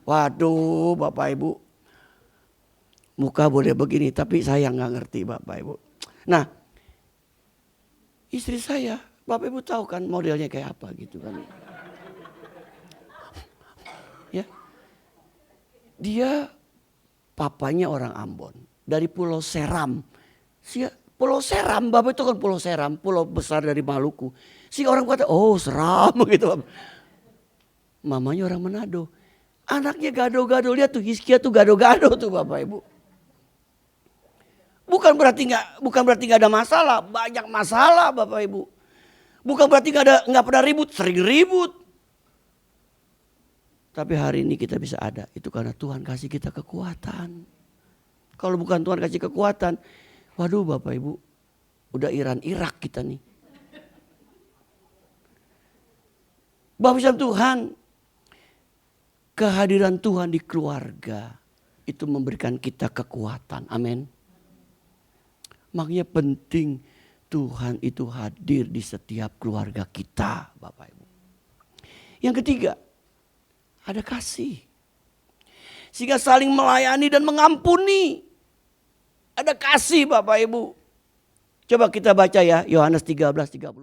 Waduh Bapak Ibu, muka boleh begini tapi saya nggak ngerti Bapak Ibu. Nah istri saya, Bapak Ibu tahu kan modelnya kayak apa gitu kan. Ya, dia papanya orang Ambon dari Pulau Seram. Pulau Seram, Bapak itu kan Pulau Seram, pulau besar dari Maluku. Si orang kata, oh Seram gitu. Mamanya orang Manado. Anaknya gado-gado, lihat tuh Hizkia tuh gado-gado tuh Bapak Ibu. Bukan berarti nggak ada masalah, banyak masalah Bapak Ibu. Bukan berarti nggak pernah ribut, sering ribut. Tapi hari ini kita bisa ada, itu karena Tuhan kasih kita kekuatan. Kalau bukan Tuhan kasih kekuatan, waduh Bapak Ibu, udah Iran Irak kita nih. Bapak Tuhan, kehadiran Tuhan di keluarga itu memberikan kita kekuatan. Amin. Makanya penting Tuhan itu hadir di setiap keluarga kita, Bapak Ibu. Yang ketiga, ada kasih. Sehingga saling melayani dan mengampuni. Ada kasih Bapak Ibu. Coba kita baca ya, Yohanes 13:30.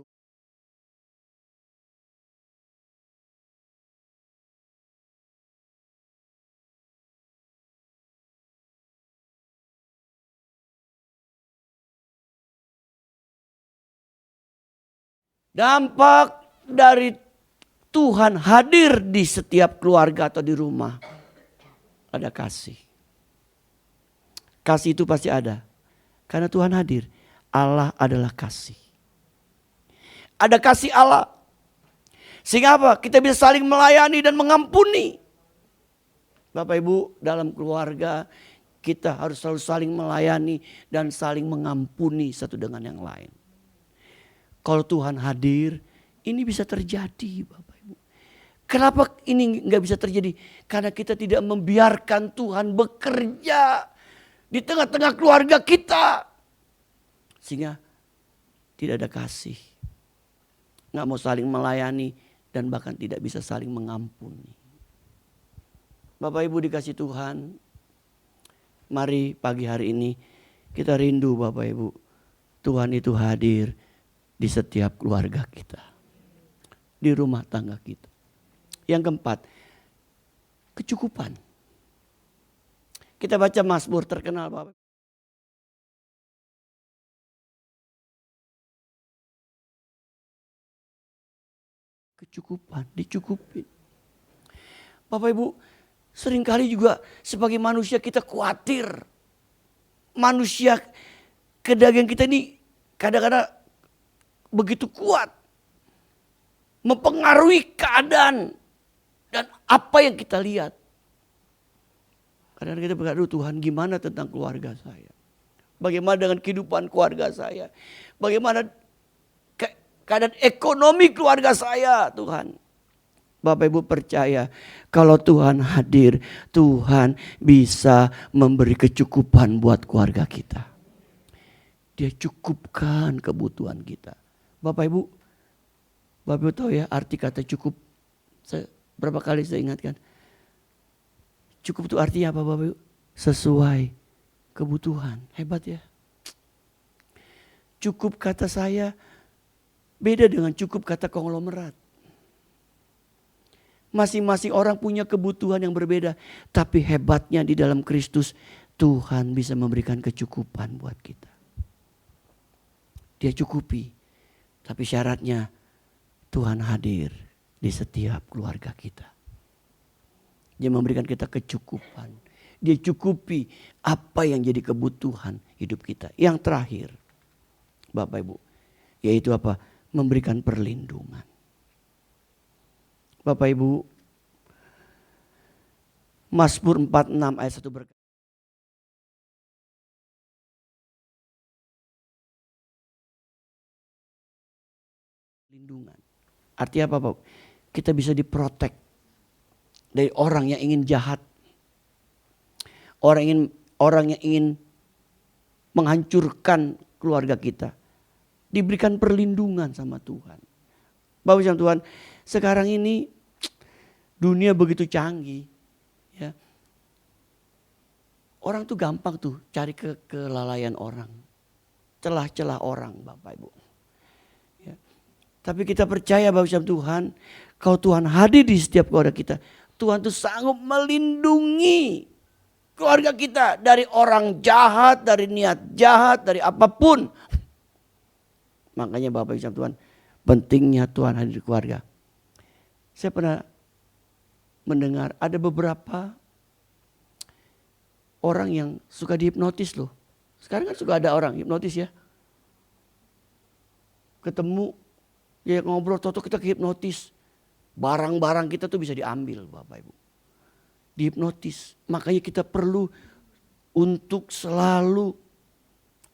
Dampak dari Tuhan hadir di setiap keluarga atau di rumah. Ada kasih. Kasih itu pasti ada. Karena Tuhan hadir. Allah adalah kasih. Ada kasih Allah. Sehingga apa? Kita bisa saling melayani dan mengampuni. Bapak Ibu, dalam keluarga kita harus selalu saling melayani dan saling mengampuni satu dengan yang lain. Kalau Tuhan hadir, ini bisa terjadi Bapak Ibu. Kenapa ini nggak bisa terjadi? Karena kita tidak membiarkan Tuhan bekerja di tengah-tengah keluarga kita. Sehingga tidak ada kasih. Nggak mau saling melayani dan bahkan tidak bisa saling mengampuni. Bapak Ibu dikasih Tuhan, mari pagi hari ini kita rindu Bapak Ibu. Tuhan itu hadir di setiap keluarga kita. Di rumah tangga kita. Yang keempat, kecukupan. Kita baca Mazmur terkenal Bapak. Kecukupan, dicukupin. Bapak Ibu, seringkali juga sebagai manusia kita khawatir. Manusia kedagang kita ini kadang-kadang begitu kuat. Mempengaruhi keadaan dan apa yang kita lihat. Kadang-kadang kita berkata, Tuhan gimana tentang keluarga saya? Bagaimana dengan kehidupan keluarga saya? Bagaimana keadaan ekonomi keluarga saya Tuhan? Bapak Ibu percaya kalau Tuhan hadir, Tuhan bisa memberi kecukupan buat keluarga kita. Dia cukupkan kebutuhan kita. Bapak Ibu tahu ya arti kata cukup. Berapa kali saya ingatkan. Cukup itu artinya apa Bapak Ibu? Sesuai kebutuhan. Hebat ya. Cukup kata saya beda dengan cukup kata konglomerat. Masing-masing orang punya kebutuhan yang berbeda. Tapi hebatnya di dalam Kristus Tuhan bisa memberikan kecukupan buat kita. Dia cukupi. Tapi syaratnya Tuhan hadir di setiap keluarga kita. Dia memberikan kita kecukupan. Dia cukupi apa yang jadi kebutuhan hidup kita. Yang terakhir Bapak Ibu, yaitu apa? Memberikan perlindungan. Bapak Ibu, Mazmur 46 ayat 1 berkata, perlindungan. Artinya apa Pak? Kita bisa diprotek dari orang yang ingin jahat. Orang yang ingin menghancurkan keluarga kita. Diberikan perlindungan sama Tuhan. Bapak sama Tuhan, sekarang ini dunia begitu canggih. Ya. Orang tuh gampang tuh cari kelalaian orang. Celah-celah orang Bapak Ibu. Ya. Tapi kita percaya Bapak sama Tuhan, kalau Tuhan hadir di setiap keluarga kita, Tuhan tuh sanggup melindungi keluarga kita dari orang jahat, dari niat jahat, dari apapun. Makanya Bapak Ibu Tuhan, pentingnya Tuhan hadir di keluarga. Saya pernah mendengar ada beberapa orang yang suka dihipnotis loh. Sekarang kan suka ada orang hipnotis ya. Ketemu, ya ngobrol, toto kita hipnotis. Barang-barang kita tuh bisa diambil Bapak Ibu. Dihipnotis. Makanya kita perlu untuk selalu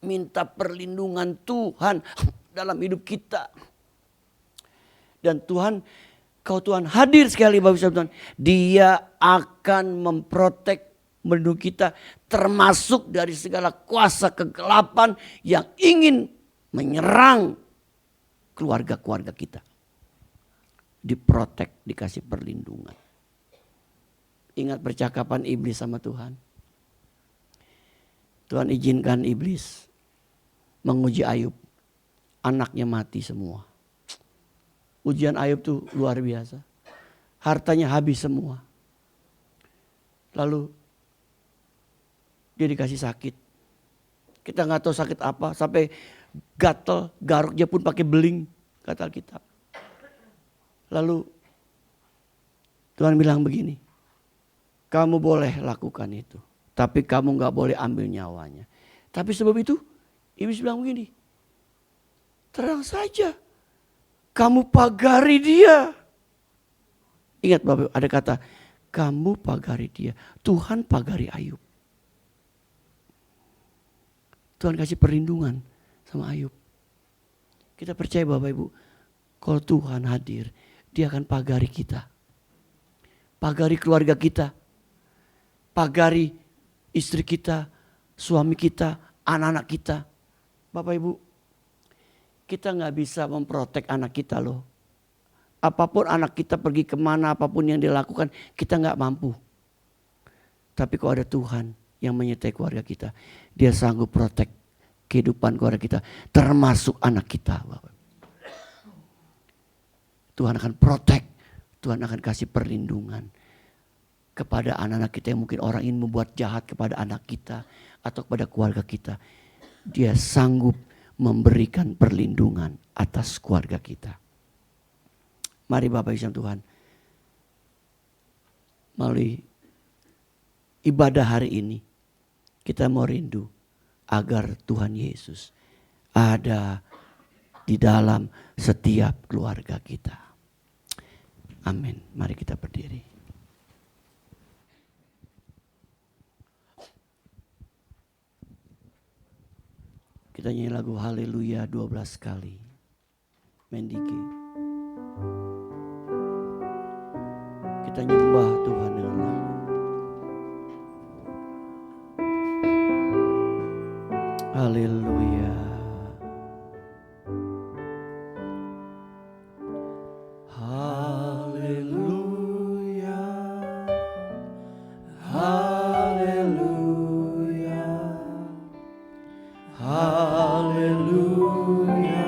minta perlindungan Tuhan dalam hidup kita. Dan Tuhan, kalau Tuhan hadir sekali Bapak Ibu Tuhan, Dia akan memprotek, melindungi kita termasuk dari segala kuasa kegelapan yang ingin menyerang keluarga-keluarga kita. Diprotek, dikasih perlindungan. Ingat percakapan iblis sama Tuhan. Tuhan izinkan iblis menguji Ayub. Anaknya mati semua. Ujian Ayub tuh luar biasa. Hartanya habis semua. Lalu dia dikasih sakit. Kita nggak tahu sakit apa. Sampai gatel, garuknya pun pakai beling, kata Alkitab. Lalu Tuhan bilang begini, kamu boleh lakukan itu, tapi kamu nggak boleh ambil nyawanya. Tapi sebab itu, iblis bilang begini, terang saja, kamu pagari dia. Ingat Bapak, ada kata, kamu pagari dia. Tuhan pagari Ayub. Tuhan kasih perlindungan sama Ayub. Kita percaya Bapak Ibu, kalau Tuhan hadir, Dia akan pagari kita. Pagari keluarga kita. Pagari istri kita, suami kita, anak-anak kita. Bapak Ibu, kita gak bisa memprotek anak kita loh. Apapun anak kita pergi kemana, apapun yang dia lakukan, kita gak mampu. Tapi kalau ada Tuhan yang menyertai keluarga kita, Dia sanggup protek kehidupan keluarga kita, termasuk anak kita. Tuhan akan protek, Tuhan akan kasih perlindungan kepada anak-anak kita yang mungkin orang ingin membuat jahat kepada anak kita atau kepada keluarga kita. Dia sanggup memberikan perlindungan atas keluarga kita. Mari Bapak Ibu Tuhan, melalui ibadah hari ini kita mau rindu agar Tuhan Yesus ada di dalam setiap keluarga kita. Amin. Mari kita berdiri. Kita nyanyi lagu Haleluya 12 kali. Mendiki. Kita nyembah Tuhan dengan lagu. Haleluya. Haleluya. Haleluya. Haleluya. Haleluya.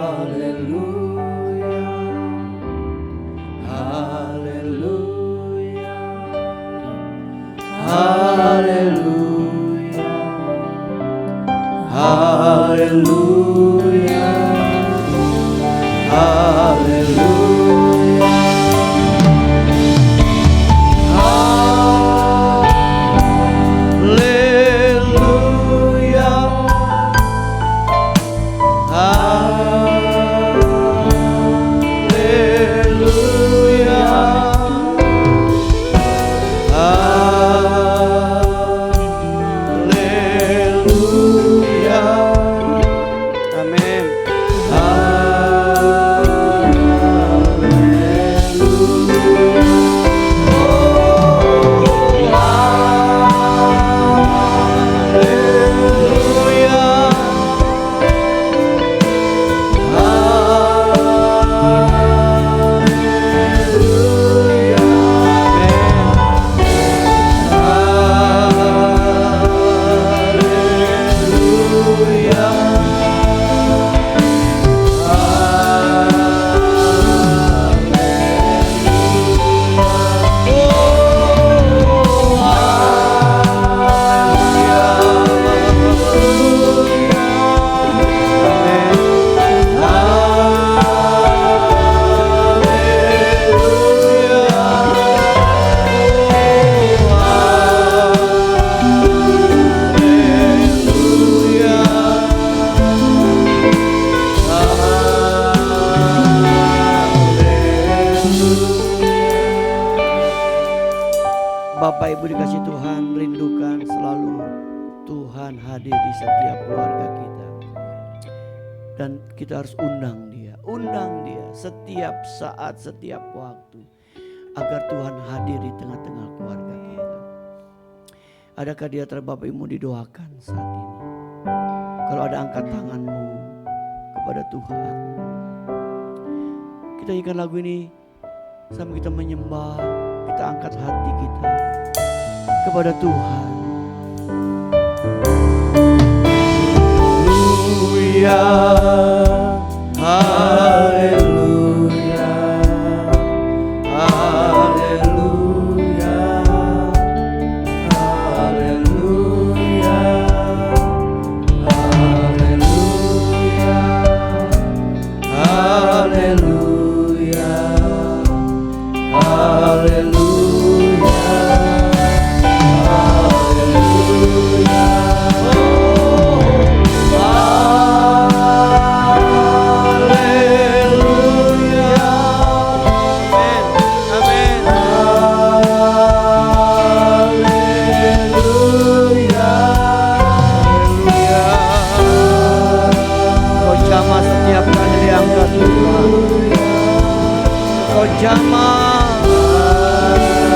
Haleluya. Haleluya. Haleluya. Haleluya. Haleluya. Haleluya. Amin. setiap keluarga kita. Dan kita harus undang dia setiap saat, setiap waktu, agar Tuhan hadir di tengah-tengah keluarga kita. Adakah di antara Bapak Ibu didoakan saat ini? Kalau ada, angkat tanganmu kepada Tuhan. Kita nyanyikan lagu ini sambil kita menyembah, kita angkat hati kita kepada Tuhan. Haleluya, haleluya, haleluya, haleluya, haleluya, haleluya. Jamah,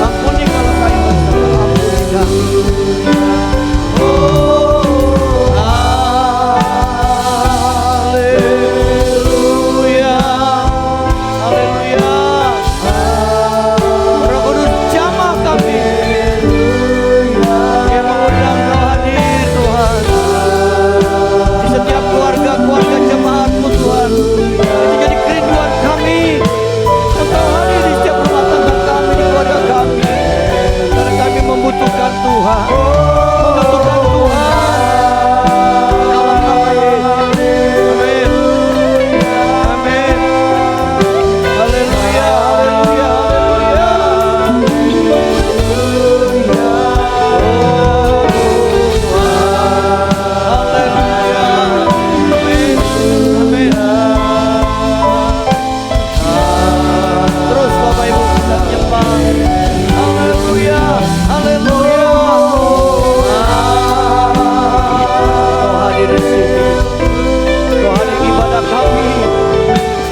ampuni kalau kami bersalah, ampuni kami. Oh, haleluya, haleluya. Roh Kudus jamah kami. Dia mengundang Kau hadir Tuhan di setiap keluarga jemaat-Mu Tuhan. Itu jadi kerinduan kami. Engkau hadir di setiap rumah tangga kami, di keluarga kami. Karena kami membutuhkan Tuhan, membutuhkan Tuhan. Dalam nama Yesus. Amin. Amin. Haleluya, haleluya, haleluya. Haleluya. Amin. Amin. Terus Bapak Ibu kita menyembah. Haleluya, haleluya. Kau hadir di sini. Kau hadir di ibadah kami.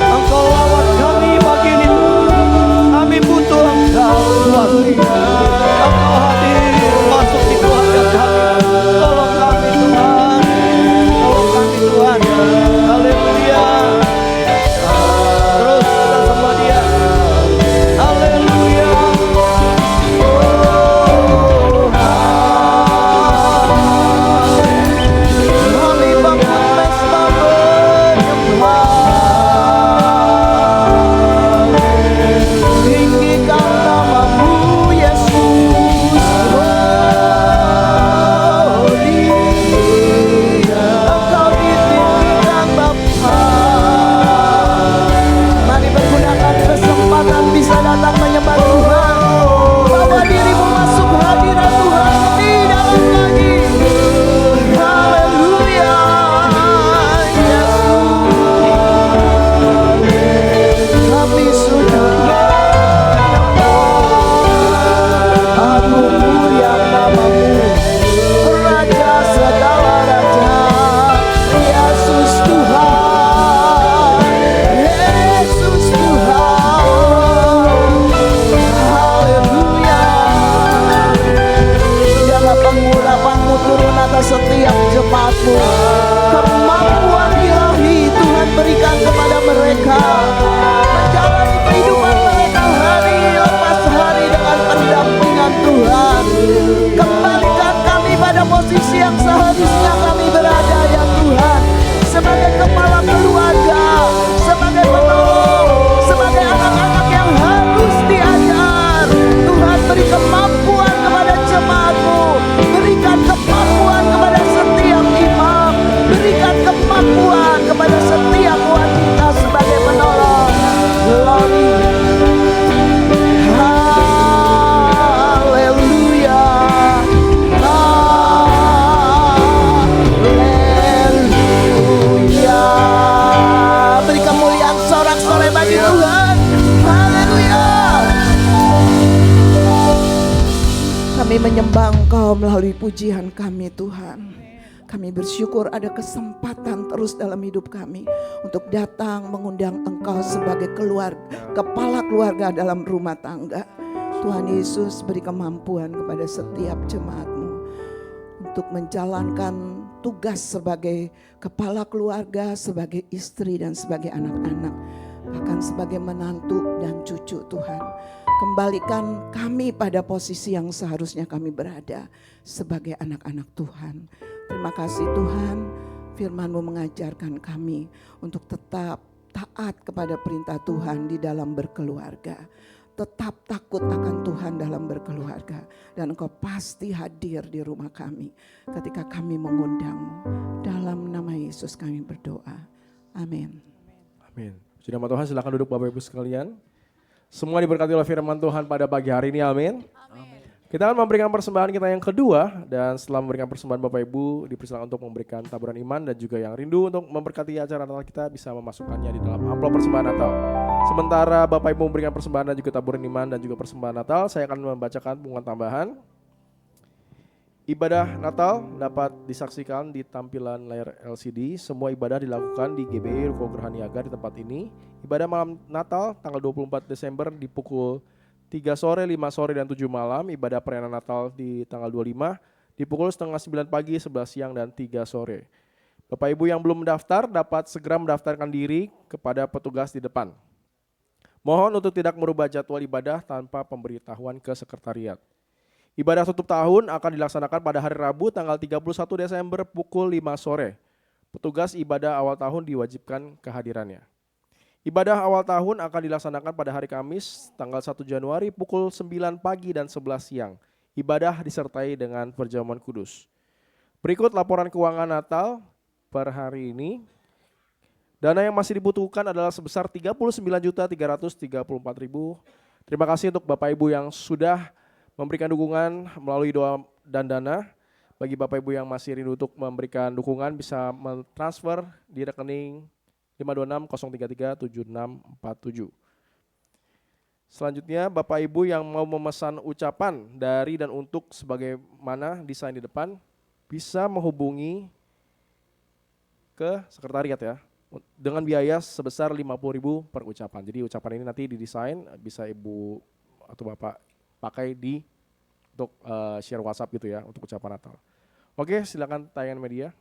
Engkau lawat kami pagi ini Tuhan. Kami butuh Engkau Tuhan. Engkau hadir masuk di keluarga kami. Tolong kami Tuhan. Tolong kami Tuhan. Haleluya. Terus kita sembah Dia. Haleluya. Kami bangun pesta menyembah. Tinggikan nama-Mu Yesus. Engkau ditinggikan Bapa. Mari pergunakan kesempatan bisa datang menyembah Tuhan. Bawa dirimu masuk hadirat Tuhan lebih dalam lagi. Haleluya, Yesus. Kami sujud agung mulia nama-Mu, Raja segala raja. Yesus Tuhan, Yesus Tuhan. Haleluya. Biarlah pengurapan-Mu turun atas setiap jemaat-Mu. Kemampuan ilahi Tuhan berikan kepada mereka menjalani kehidupan mereka hari lepas hari dengan pendampingan Tuhan. Kembalikan kami pada posisi yang seharusnya kami berada ya Tuhan, sebagai kepala keluarga, sebagai penolong, sebagai anak-anak yang harus diajar. Tuhan beri kemampuan kepada jemaat-Mu, berikan kemampuan kepada setiap imam, berikan kemampuan kepada setiap wanita sebagai penolong. Glory. Haleluya. Haleluya. Beri kemuliaan sorak-sorai bagi Tuhan. Haleluya. Kami menyembah Engkau melalui pujian kami Tuhan. Kami bersyukur ada kesempatan terus dalam hidup kami untuk datang mengundang Engkau sebagai kepala keluarga dalam rumah tangga. Tuhan Yesus, beri kemampuan kepada setiap jemaat-Mu untuk menjalankan tugas sebagai kepala keluarga, sebagai istri dan sebagai anak-anak, bahkan sebagai menantu dan cucu Tuhan. Kembalikan kami pada posisi yang seharusnya kami berada sebagai anak-anak Tuhan. Terima kasih Tuhan, firman-Mu mengajarkan kami untuk tetap taat kepada perintah Tuhan di dalam berkeluarga. Tetap takut akan Tuhan dalam berkeluarga. Dan Engkau pasti hadir di rumah kami ketika kami mengundang-Mu. Dalam nama Yesus kami berdoa. Amin. Amin. Puji nama Tuhan, silakan duduk Bapak Ibu sekalian. Semua diberkati oleh firman Tuhan pada pagi hari ini, amin. Kita akan memberikan persembahan kita yang kedua, dan setelah memberikan persembahan Bapak Ibu dipersilakan untuk memberikan taburan iman, dan juga yang rindu untuk memberkati acara Natal kita bisa memasukkannya di dalam amplop persembahan Natal. Sementara Bapak Ibu memberikan persembahan dan juga taburan iman dan juga persembahan Natal, saya akan membacakan pengumuman tambahan. Ibadah Natal dapat disaksikan di tampilan layar LCD. Semua ibadah dilakukan di GBI Ruko Geraha Niaga di tempat ini. Ibadah malam Natal tanggal 24 Desember di pukul 3 sore, 5 sore, dan 7 malam. Ibadah perayaan Natal di tanggal 25 di pukul setengah 9 pagi, 11 siang, dan 3 sore. Bapak Ibu yang belum mendaftar dapat segera mendaftarkan diri kepada petugas di depan. Mohon untuk tidak merubah jadwal ibadah tanpa pemberitahuan ke sekretariat. Ibadah tutup tahun akan dilaksanakan pada hari Rabu tanggal 31 Desember pukul 5 sore. Petugas ibadah awal tahun diwajibkan kehadirannya. Ibadah awal tahun akan dilaksanakan pada hari Kamis tanggal 1 Januari pukul 9 pagi dan 11 siang. Ibadah disertai dengan perjamuan kudus. Berikut laporan keuangan Natal per hari ini. Dana yang masih dibutuhkan adalah sebesar 39.334.000. Terima kasih untuk Bapak Ibu yang sudah memberikan dukungan melalui doa dan dana. Bagi Bapak Ibu yang masih rindu untuk memberikan dukungan bisa mentransfer di rekening 526-033-7647. Selanjutnya Bapak Ibu yang mau memesan ucapan dari dan untuk sebagaimana desain di depan bisa menghubungi ke sekretariat ya, dengan biaya sebesar 50.000 per ucapan. Jadi ucapan ini nanti didesain bisa Ibu atau Bapak pakai untuk share WhatsApp gitu ya untuk ucapan Natal. Oke, silakan tayangan media.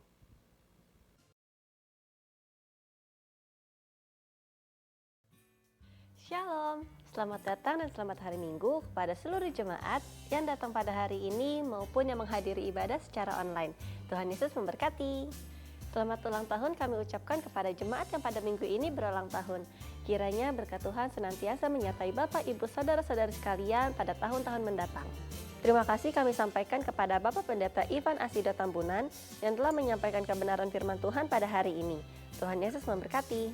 Shalom, selamat datang dan selamat hari Minggu kepada seluruh jemaat yang datang pada hari ini maupun yang menghadiri ibadah secara online. Tuhan Yesus memberkati. Selamat ulang tahun kami ucapkan kepada jemaat yang pada minggu ini berulang tahun. Kiranya berkat Tuhan senantiasa menyertai Bapak, Ibu, Saudara-saudari sekalian pada tahun-tahun mendatang. Terima kasih kami sampaikan kepada Bapak Pendeta Ivan Asido Tambunan yang telah menyampaikan kebenaran firman Tuhan pada hari ini. Tuhan Yesus memberkati.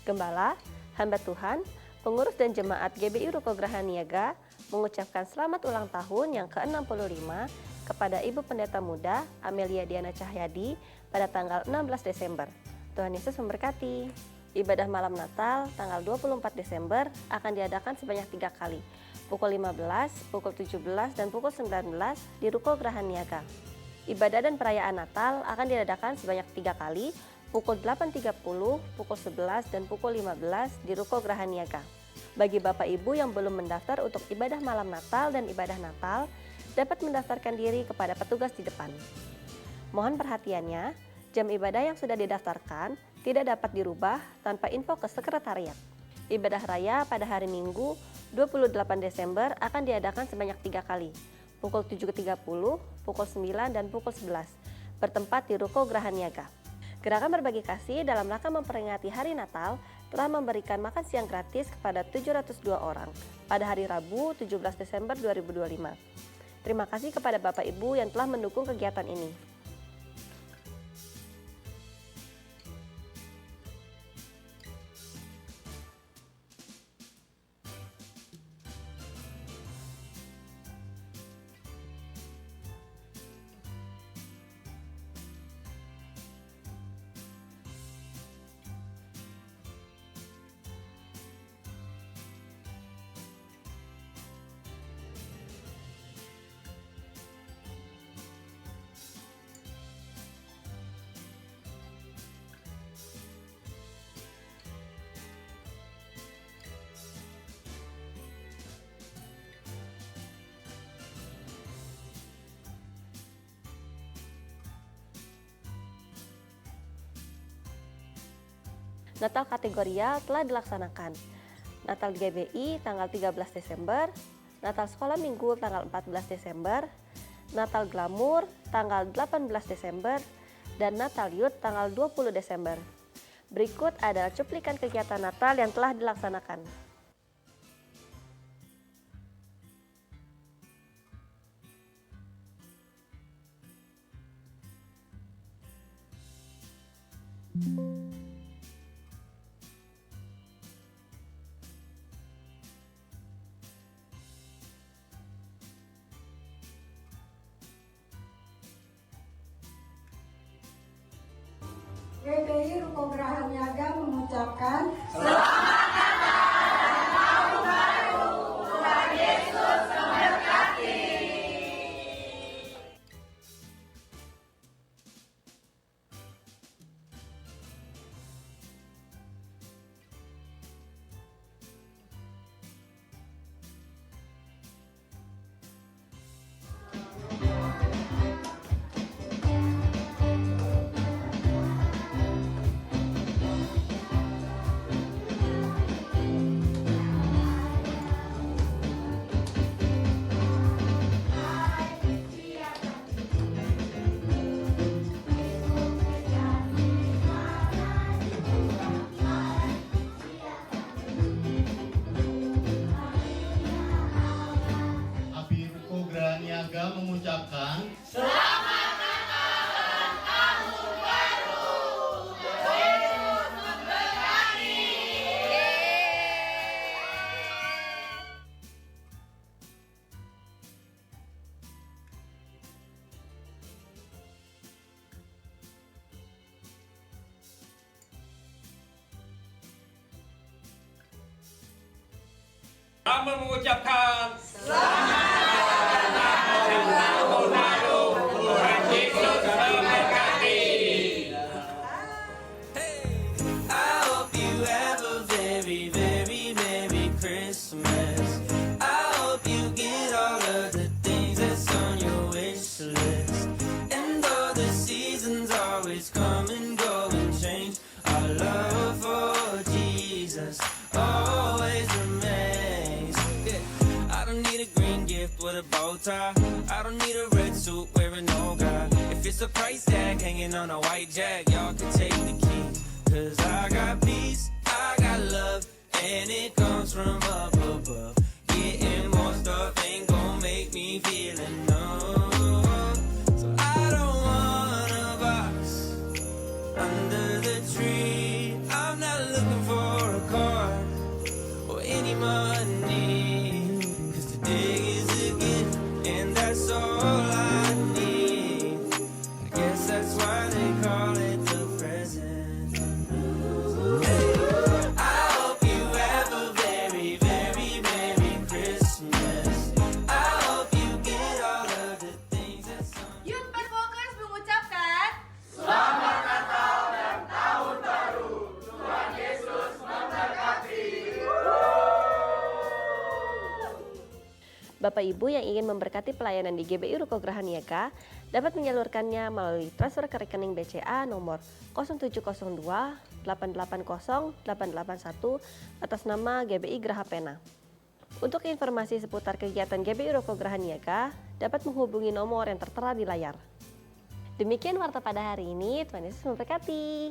Gembala, hamba Tuhan, pengurus dan jemaat GBI Ruko Geraha Niaga mengucapkan selamat ulang tahun yang ke-65 kepada Ibu Pendeta Muda Amelia Diana Cahyadi pada tanggal 16 Desember. Tuhan Yesus memberkati. Ibadah malam Natal tanggal 24 Desember akan diadakan sebanyak 3 kali, pukul 15, pukul 17, dan pukul 19 di Ruko Geraha Niaga. Ibadah dan perayaan Natal akan diadakan sebanyak 3 kali, pukul 8.30, pukul 11, dan pukul 15 di Ruko Geraha Niaga. Bagi Bapak Ibu yang belum mendaftar untuk ibadah malam Natal dan ibadah Natal, dapat mendaftarkan diri kepada petugas di depan. Mohon perhatiannya, jam ibadah yang sudah didaftarkan tidak dapat dirubah tanpa info ke sekretariat. Ibadah raya pada hari Minggu 28 Desember akan diadakan sebanyak 3 kali, pukul 7.30, pukul 9, dan pukul 11, bertempat di Ruko Geraha Niaga. Gerakan Berbagi Kasih dalam rangka memperingati Hari Natal telah memberikan makan siang gratis kepada 702 orang pada hari Rabu 17 Desember 2025. Terima kasih kepada Bapak Ibu yang telah mendukung kegiatan ini. Natal kategorial telah dilaksanakan. Natal di GBI tanggal 13 Desember, Natal sekolah minggu tanggal 14 Desember, Natal Glamour tanggal 18 Desember, dan Natal Youth tanggal 20 Desember. Berikut adalah cuplikan kegiatan Natal yang telah dilaksanakan. GBI Ruko Geraha Niaga mengucapkan Api Ruko Geraha Niaga mengucapkan Kami mengucapkan I hope you have a very, very Merry Christmas. I hope you get all of the things that's on your wish list. And though the seasons always come and go and change, our love for Jesus always remains. Yeah. I don't need a green gift with a bow tie. I don't need a red suit wearing no guy. If it's a price tag hanging on a white jag, y'all can take the key. Cause I got peace, I got love, and it comes from up above. Getting more stuff ain't gon' make me feel enough. So I don't want a box under the tree. I'm not looking for a car or any money. Cause today is a gift, and that's all I need. I guess that's why they call it the present. I hope you have a very, very Merry Christmas. I hope you get all of the things that's on. Youth Advokas mengucapkan Bapak Ibu yang ingin memberkati pelayanan di GBI Ruko Geraha Niaga dapat menyalurkannya melalui transfer ke rekening BCA nomor 0702 880 881 atas nama GBI Geraha Pena. Untuk informasi seputar kegiatan GBI Ruko Geraha Niaga dapat menghubungi nomor yang tertera di layar. Demikian warta pada hari ini, Tuhan Yesus memberkati.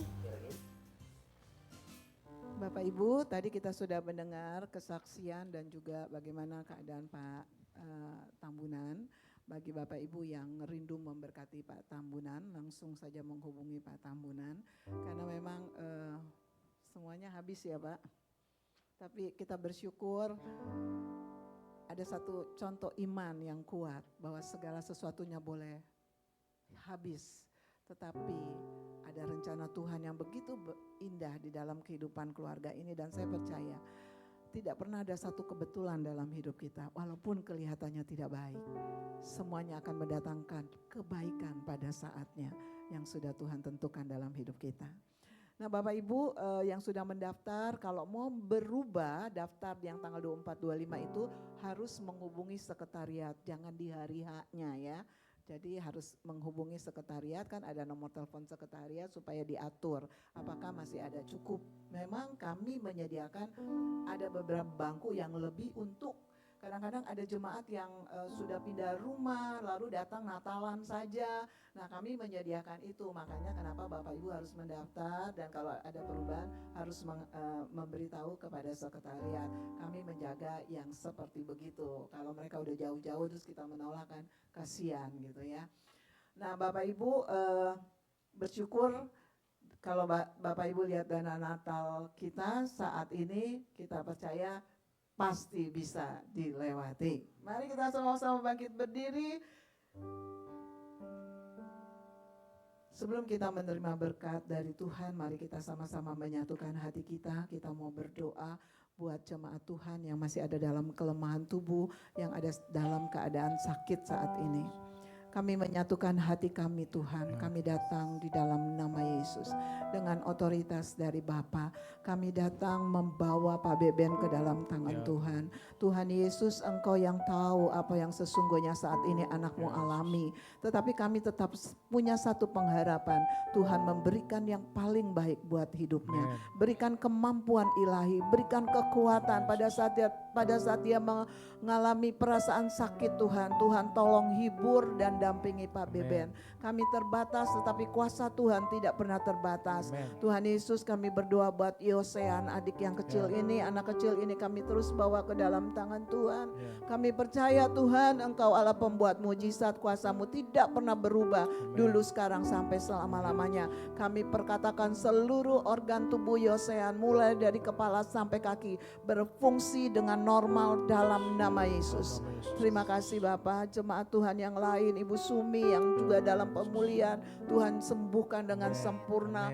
Bapak Ibu, tadi kita sudah mendengar kesaksian dan juga bagaimana keadaan Pak Tambunan. Bagi Bapak Ibu yang rindu memberkati Pak Tambunan, langsung saja menghubungi Pak Tambunan. Karena memang semuanya habis ya Pak. Tapi kita bersyukur ada satu contoh iman yang kuat bahwa segala sesuatunya boleh habis. Tetapi ada rencana Tuhan yang begitu indah di dalam kehidupan keluarga ini, dan saya percaya tidak pernah ada satu kebetulan dalam hidup kita. Walaupun kelihatannya tidak baik, semuanya akan mendatangkan kebaikan pada saatnya yang sudah Tuhan tentukan dalam hidup kita. Nah Bapak Ibu yang sudah mendaftar, kalau mau berubah daftar yang tanggal 24-25 itu harus menghubungi sekretariat, jangan di hari H-nya ya. Jadi harus menghubungi sekretariat, kan ada nomor telepon sekretariat supaya diatur apakah masih ada cukup. Memang kami menyediakan ada beberapa bangku yang lebih untuk kadang-kadang ada jemaat yang sudah pindah rumah lalu datang Natalan saja. Nah, kami menyediakan itu, makanya kenapa Bapak Ibu harus mendaftar dan kalau ada perubahan harus memberitahu kepada sekretariat. Kami menjaga yang seperti begitu. Kalau mereka udah jauh-jauh terus kita menolak kan kasihan gitu ya. Nah, Bapak Ibu bersyukur kalau Bapak Ibu lihat dana Natal kita saat ini, kita percaya pasti bisa dilewati. Mari kita sama-sama bangkit berdiri. Sebelum kita menerima berkat dari Tuhan, mari kita sama-sama menyatukan hati kita. Kita mau berdoa buat jemaat Tuhan yang masih ada dalam kelemahan tubuh, yang ada dalam keadaan sakit saat ini. Kami menyatukan hati kami Tuhan, kami datang di dalam nama Yesus. Dengan otoritas dari Bapa, kami datang membawa Pak Beben ke dalam tangan Tuhan. Tuhan Yesus, Engkau yang tahu apa yang sesungguhnya saat ini anakmu alami. Tetapi kami tetap punya satu pengharapan, Tuhan memberikan yang paling baik buat hidupnya. Berikan kemampuan ilahi, berikan kekuatan pada saat dia mengalami perasaan sakit Tuhan. Tuhan tolong hibur dan dampingi Pak Beben. Kami terbatas tetapi kuasa Tuhan tidak pernah terbatas. Tuhan Yesus, kami berdoa buat Yosean, adik yang kecil ini, anak kecil ini kami terus bawa ke dalam tangan Tuhan. Kami percaya Tuhan Engkau Allah pembuat mujizat, kuasa-Mu tidak pernah berubah dulu sekarang sampai selama-lamanya. Kami perkatakan seluruh organ tubuh Yosean mulai dari kepala sampai kaki berfungsi dengan normal dalam nama Yesus. Terima kasih Bapak. Jemaat Tuhan yang lain, Ibu Sumi yang juga dalam pemulihan, Tuhan sembuhkan dengan sempurna.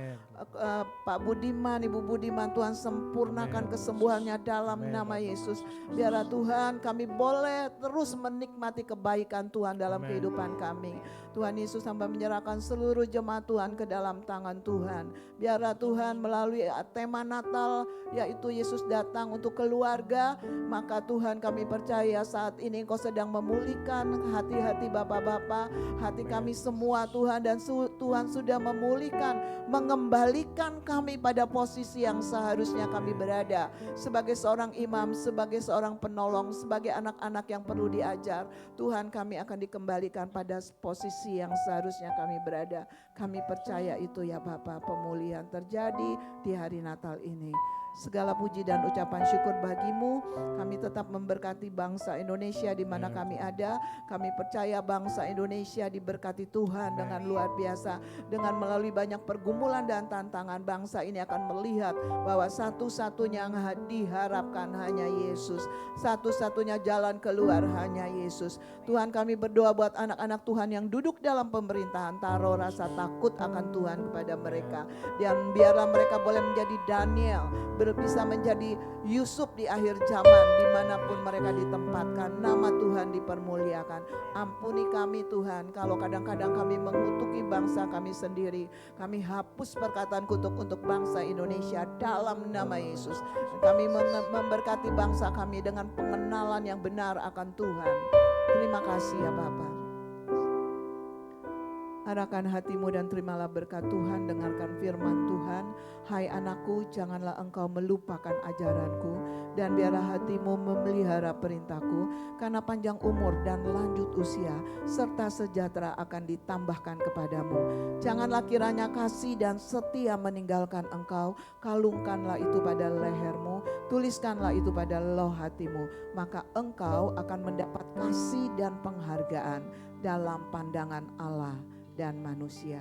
Pak Budiman, Ibu Budiman, Tuhan sempurnakan kesembuhannya dalam nama Yesus. Biarlah Tuhan kami boleh terus menikmati kebaikan Tuhan dalam kehidupan kami. Tuhan Yesus hamba menyerahkan seluruh jemaat Tuhan ke dalam tangan Tuhan. Biarlah Tuhan melalui tema Natal, yaitu Yesus datang untuk keluarga, maka Tuhan kami percaya saat ini Engkau sedang memulihkan hati-hati bapak-bapak, hati kami semua Tuhan, dan Tuhan sudah memulihkan, mengembalikan kami pada posisi yang seharusnya kami berada. Sebagai seorang imam, sebagai seorang penolong, sebagai anak-anak yang perlu diajar, Tuhan kami akan dikembalikan pada posisi yang seharusnya kami berada. Kami percaya itu ya Bapak, pemulihan terjadi di hari Natal ini. Segala puji dan ucapan syukur bagimu. Kami tetap memberkati bangsa Indonesia di mana kami ada. Kami percaya bangsa Indonesia diberkati Tuhan dengan luar biasa. Dengan melalui banyak pergumulan dan tantangan, bangsa ini akan melihat bahwa satu-satunya yang diharapkan hanya Yesus. Satu-satunya jalan keluar hanya Yesus. Tuhan, kami berdoa buat anak-anak Tuhan yang duduk dalam pemerintahan, taruh rasa takut akan Tuhan kepada mereka. Dan biarlah mereka boleh menjadi Daniel, bisa menjadi Yusuf di akhir zaman dimanapun mereka ditempatkan. Nama Tuhan dipermuliakan. Ampuni kami Tuhan kalau kadang-kadang kami mengutuki bangsa kami sendiri. Kami hapus perkataan kutuk untuk bangsa Indonesia dalam nama Yesus. Kami memberkati bangsa kami dengan pengenalan yang benar akan Tuhan. Terima kasih ya Bapak. Arahkan hatimu dan terimalah berkat Tuhan, dengarkan firman Tuhan. Hai anakku, janganlah engkau melupakan ajaranku, dan biarlah hatimu memelihara perintahku, karena panjang umur dan lanjut usia, serta sejahtera akan ditambahkan kepadamu. Janganlah kiranya kasih dan setia meninggalkan engkau, kalungkanlah itu pada lehermu, tuliskanlah itu pada loh hatimu, maka engkau akan mendapat kasih dan penghargaan dalam pandangan Allah dan manusia.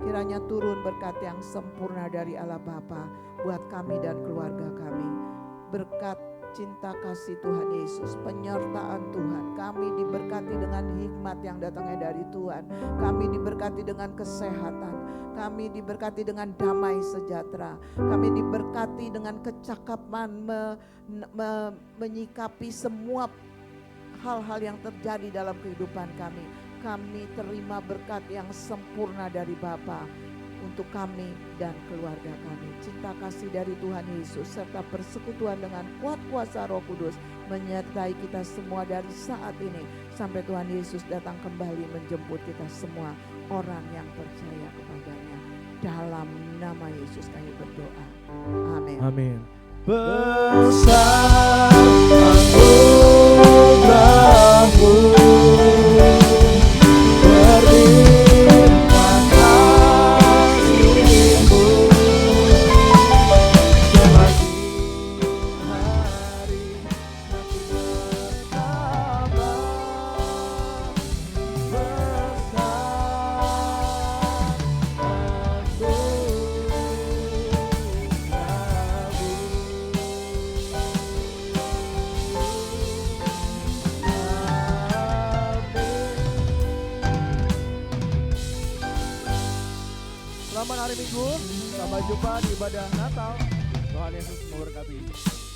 Kiranya turun berkat yang sempurna dari Allah Bapa buat kami dan keluarga kami. Berkat cinta kasih Tuhan Yesus, penyertaan Tuhan. Kami diberkati dengan hikmat yang datangnya dari Tuhan. Kami diberkati dengan kesehatan. Kami diberkati dengan damai sejahtera. Kami diberkati dengan kecakapan menyikapi semua hal-hal yang terjadi dalam kehidupan kami. Kami terima berkat yang sempurna dari Bapa. untuk kami dan keluarga kami. Cinta kasih dari Tuhan Yesus serta persekutuan dengan kuat kuasa Roh Kudus menyertai kita semua dari saat ini sampai Tuhan Yesus datang kembali menjemput kita semua orang yang percaya kepadanya. Dalam nama Yesus kami berdoa. Amin. Amin. Besar anugerahmu, berlimpah kasih-Mu, semakin hari semakin bertambah Selamat hari Minggu, sampai jumpa di ibadah Natal. Tuhan Yesus memberkati.